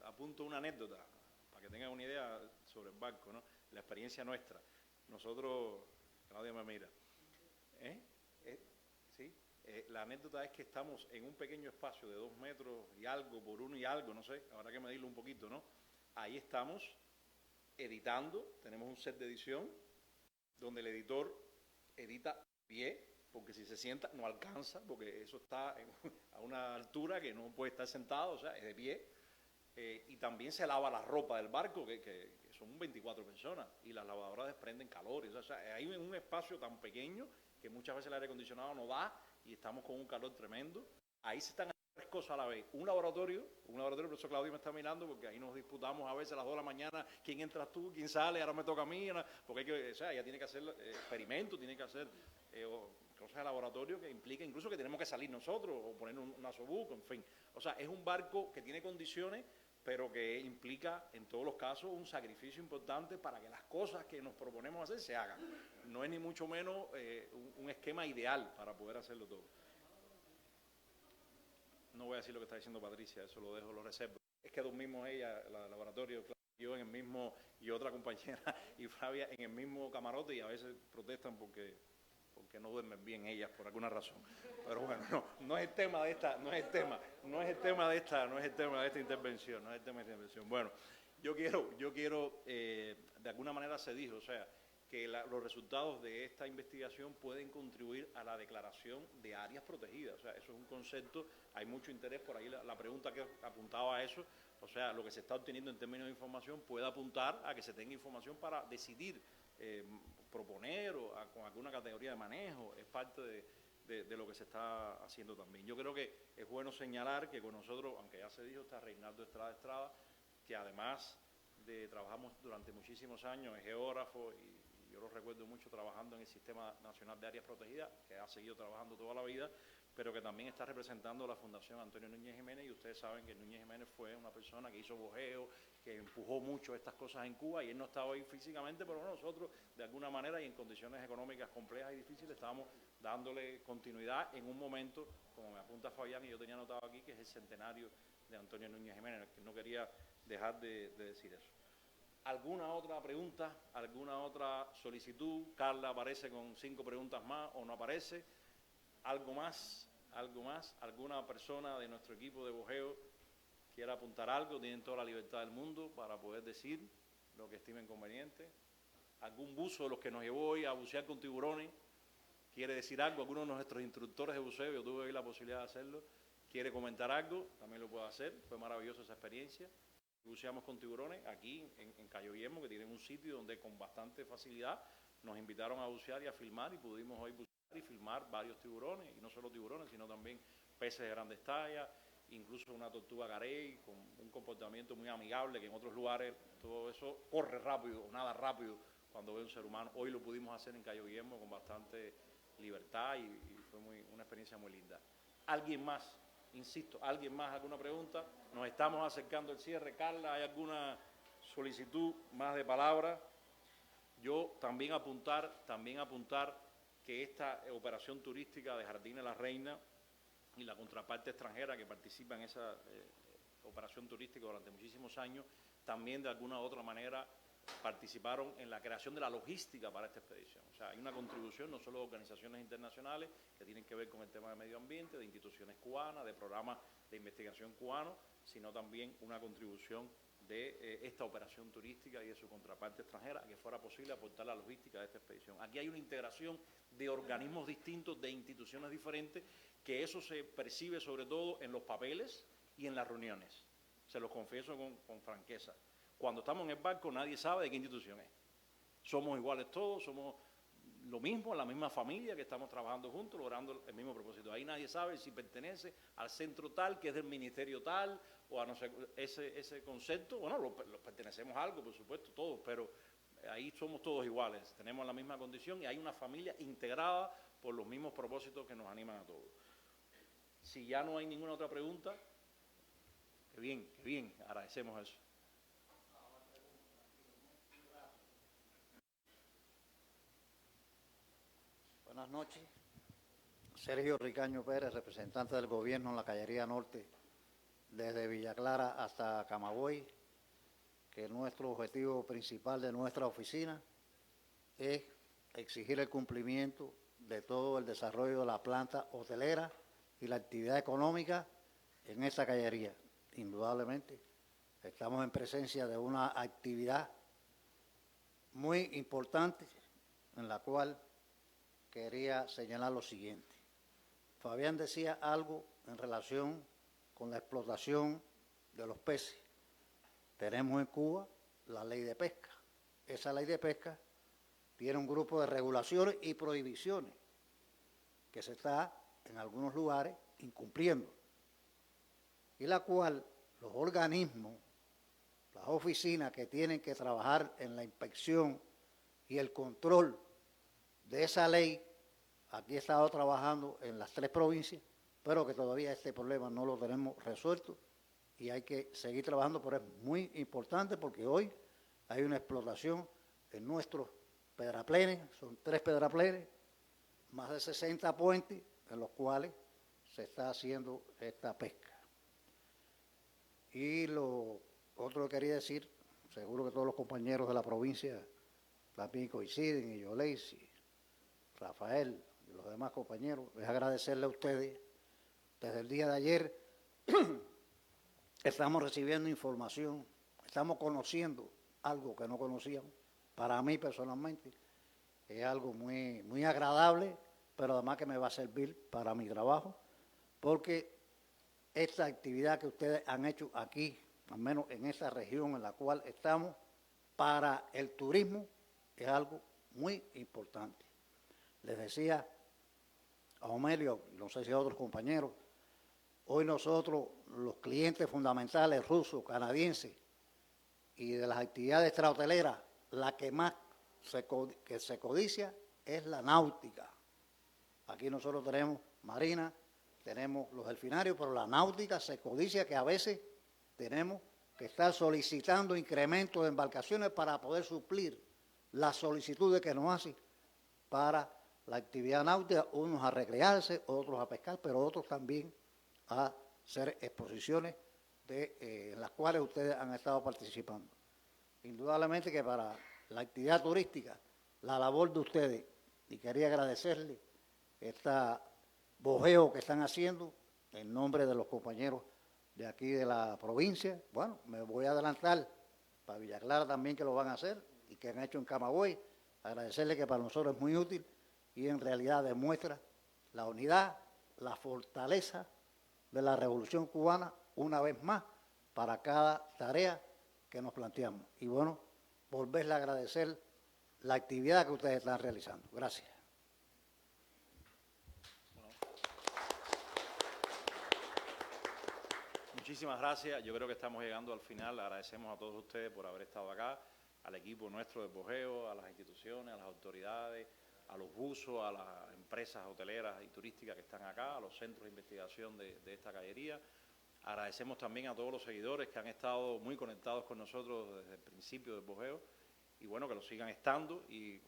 apunto una anécdota para que tengan una idea sobre el barco, ¿no? La experiencia nuestra. Nosotros, Claudia me mira, ¿sí? La anécdota es que estamos en un pequeño espacio de 2 metros y algo por 1 y algo, no sé, habrá que medirlo un poquito, ¿no? Ahí estamos editando, tenemos un set de edición donde el editor edita de pie, porque si se sienta no alcanza, porque eso está a una altura que no puede estar sentado, o sea, es de pie. Y también se lava la ropa del barco, que son 24 personas, y las lavadoras desprenden calores. O sea, hay un espacio tan pequeño que muchas veces el aire acondicionado no da y estamos con un calor tremendo. Ahí se están haciendo 3 cosas a la vez. Un laboratorio, por eso Claudio me está mirando, porque ahí nos disputamos a veces a las 2 de la mañana, quién entras tú, quién sale, ahora me toca a mí, porque hay que, o sea, ella tiene que hacer experimentos, tiene que hacer cosas de laboratorio que implica incluso que tenemos que salir nosotros o poner un asobuco, en fin. O sea, es un barco que tiene condiciones, pero que implica en todos los casos un sacrificio importante para que las cosas que nos proponemos hacer se hagan. No es ni mucho menos un esquema ideal para poder hacerlo todo. No voy a decir lo que está diciendo Patricia, eso lo dejo, lo reservo. Es que dormimos ella, el laboratorio, yo en el mismo, y otra compañera, y Flavia en el mismo camarote, y a veces protestan porque no duermen bien ellas por alguna razón. Pero bueno, no es el tema de esta, no es el tema de esta intervención. Bueno, yo quiero de alguna manera se dijo, o sea, que los resultados de esta investigación pueden contribuir a la declaración de áreas protegidas. O sea, eso es un concepto, hay mucho interés por ahí, la pregunta que apuntaba a eso, o sea, lo que se está obteniendo en términos de información puede apuntar a que se tenga información para decidir, proponer o con alguna categoría de manejo, es parte de lo que se está haciendo también. Yo creo que es bueno señalar que con nosotros, aunque ya se dijo, está Reinaldo Estrada, que además trabajamos durante muchísimos años, es geógrafo y yo lo recuerdo mucho trabajando en el Sistema Nacional de Áreas Protegidas, que ha seguido trabajando toda la vida, pero que también está representando la Fundación Antonio Núñez Jiménez, y ustedes saben que Núñez Jiménez fue una persona que hizo bojeo, que empujó mucho estas cosas en Cuba, y él no estaba ahí físicamente, pero nosotros de alguna manera y en condiciones económicas complejas y difíciles estábamos dándole continuidad en un momento, como me apunta Fabián y yo tenía anotado aquí, que es el centenario de Antonio Núñez Jiménez, que no quería dejar de decir eso. ¿Alguna otra pregunta? ¿Alguna otra solicitud? Carla aparece con 5 preguntas más o no aparece. ¿Algo más? ¿Alguna persona de nuestro equipo de bojeo quiera apuntar algo? Tienen toda la libertad del mundo para poder decir lo que estimen conveniente. ¿Algún buzo de los que nos llevó hoy a bucear con tiburones quiere decir algo? ¿Alguno de nuestros instructores de buceo, yo tuve hoy la posibilidad de hacerlo, quiere comentar algo? También lo puedo hacer. Fue maravillosa esa experiencia. Buceamos con tiburones aquí en Cayo Guillermo, que tienen un sitio donde con bastante facilidad nos invitaron a bucear y a filmar, y pudimos hoy bucear y filmar varios tiburones, y no solo tiburones, sino también peces de grandes tallas, incluso una tortuga carey con un comportamiento muy amigable, que en otros lugares todo eso corre rápido, nada rápido cuando ve un ser humano. Hoy lo pudimos hacer en Cayo Guillermo con bastante libertad y fue una experiencia muy linda. ¿Alguien más? Insisto, ¿alguien más? ¿Alguna pregunta? Nos estamos acercando al cierre. Carla, ¿hay alguna solicitud más de palabra? Yo también apuntar que esta operación turística de Jardines La Reina y la contraparte extranjera que participa en esa operación turística durante muchísimos años, también de alguna u otra manera participaron en la creación de la logística para esta expedición. O sea, hay una contribución no solo de organizaciones internacionales que tienen que ver con el tema del medio ambiente, de instituciones cubanas, de programas de investigación cubanos, sino también una contribución de esta operación turística y de su contraparte extranjera, a que fuera posible aportar la logística de esta expedición. Aquí hay una integración de organismos distintos, de instituciones diferentes, que eso se percibe sobre todo en los papeles y en las reuniones. Se los confieso con franqueza. Cuando estamos en el barco nadie sabe de qué institución es. Somos iguales todos, somos lo mismo, la misma familia que estamos trabajando juntos, logrando el mismo propósito. Ahí nadie sabe si pertenece al centro tal, que es del ministerio tal, o a no sé, ese concepto. Bueno, lo pertenecemos a algo, por supuesto, todos, pero ahí somos todos iguales, tenemos la misma condición y hay una familia integrada por los mismos propósitos que nos animan a todos. Si ya no hay ninguna otra pregunta, qué bien, agradecemos eso. Buenas noches. Sergio Ricaño Pérez, representante del gobierno en la Cañería Norte, desde Villa Clara hasta Camagüey, que nuestro objetivo principal de nuestra oficina es exigir el cumplimiento de todo el desarrollo de la planta hotelera y la actividad económica en esta cañería. Indudablemente, estamos en presencia de una actividad muy importante en la cual quería señalar lo siguiente. Fabián decía algo en relación con la explotación de los peces. Tenemos en Cuba la ley de pesca. Esa ley de pesca tiene un grupo de regulaciones y prohibiciones que se está en algunos lugares incumpliendo, y la cual los organismos, las oficinas que tienen que trabajar en la inspección y el control de esa ley, aquí he estado trabajando en las 3 provincias, pero que todavía este problema no lo tenemos resuelto y hay que seguir trabajando, pero es muy importante porque hoy hay una explotación en nuestros pedraplenes, son 3 pedraplenes, más de 60 puentes en los cuales se está haciendo esta pesca. Y lo otro que quería decir, seguro que todos los compañeros de la provincia también coinciden, y Yoleisi, Rafael y los demás compañeros, es agradecerle a ustedes. Desde el día de ayer estamos recibiendo información, estamos conociendo algo que no conocíamos. Para mí personalmente es algo muy, muy agradable, pero además que me va a servir para mi trabajo, porque esta actividad que ustedes han hecho aquí, al menos en esa región en la cual estamos, para el turismo es algo muy importante. Les decía a Omelio, no sé si a otros compañeros, hoy nosotros, los clientes fundamentales rusos, canadienses, y de las actividades extrahoteleras, la que más se codicia es la náutica. Aquí nosotros tenemos marina, tenemos los delfinarios, pero la náutica se codicia, que a veces tenemos que estar solicitando incremento de embarcaciones para poder suplir las solicitudes que nos hacen para la actividad náutica, unos a recrearse, otros a pescar, pero otros también a hacer exposiciones en las cuales ustedes han estado participando. Indudablemente que para la actividad turística, la labor de ustedes, y quería agradecerle este bojeo que están haciendo en nombre de los compañeros de aquí de la provincia. Bueno, me voy a adelantar para Villa Clara también, que lo van a hacer y que han hecho en Camagüey. Agradecerle, que para nosotros es muy útil y en realidad demuestra la unidad, la fortaleza de la Revolución Cubana, una vez más, para cada tarea que nos planteamos. Y bueno, volverle a agradecer la actividad que ustedes están realizando. Gracias. Muchísimas gracias. Yo creo que estamos llegando al final. Agradecemos a todos ustedes por haber estado acá, al equipo nuestro de bojeo, a las instituciones, a las autoridades, a los buzos, a las empresas hoteleras y turísticas que están acá, a los centros de investigación de esta cañería. Agradecemos también a todos los seguidores que han estado muy conectados con nosotros desde el principio del bojeo, y bueno, que lo sigan estando, y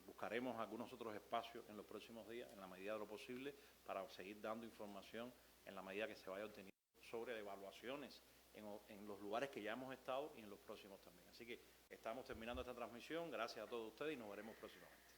buscaremos algunos otros espacios en los próximos días, en la medida de lo posible, para seguir dando información en la medida que se vaya obteniendo sobre evaluaciones en los lugares que ya hemos estado y en los próximos también. Así que estamos terminando esta transmisión. Gracias a todos ustedes y nos veremos próximamente.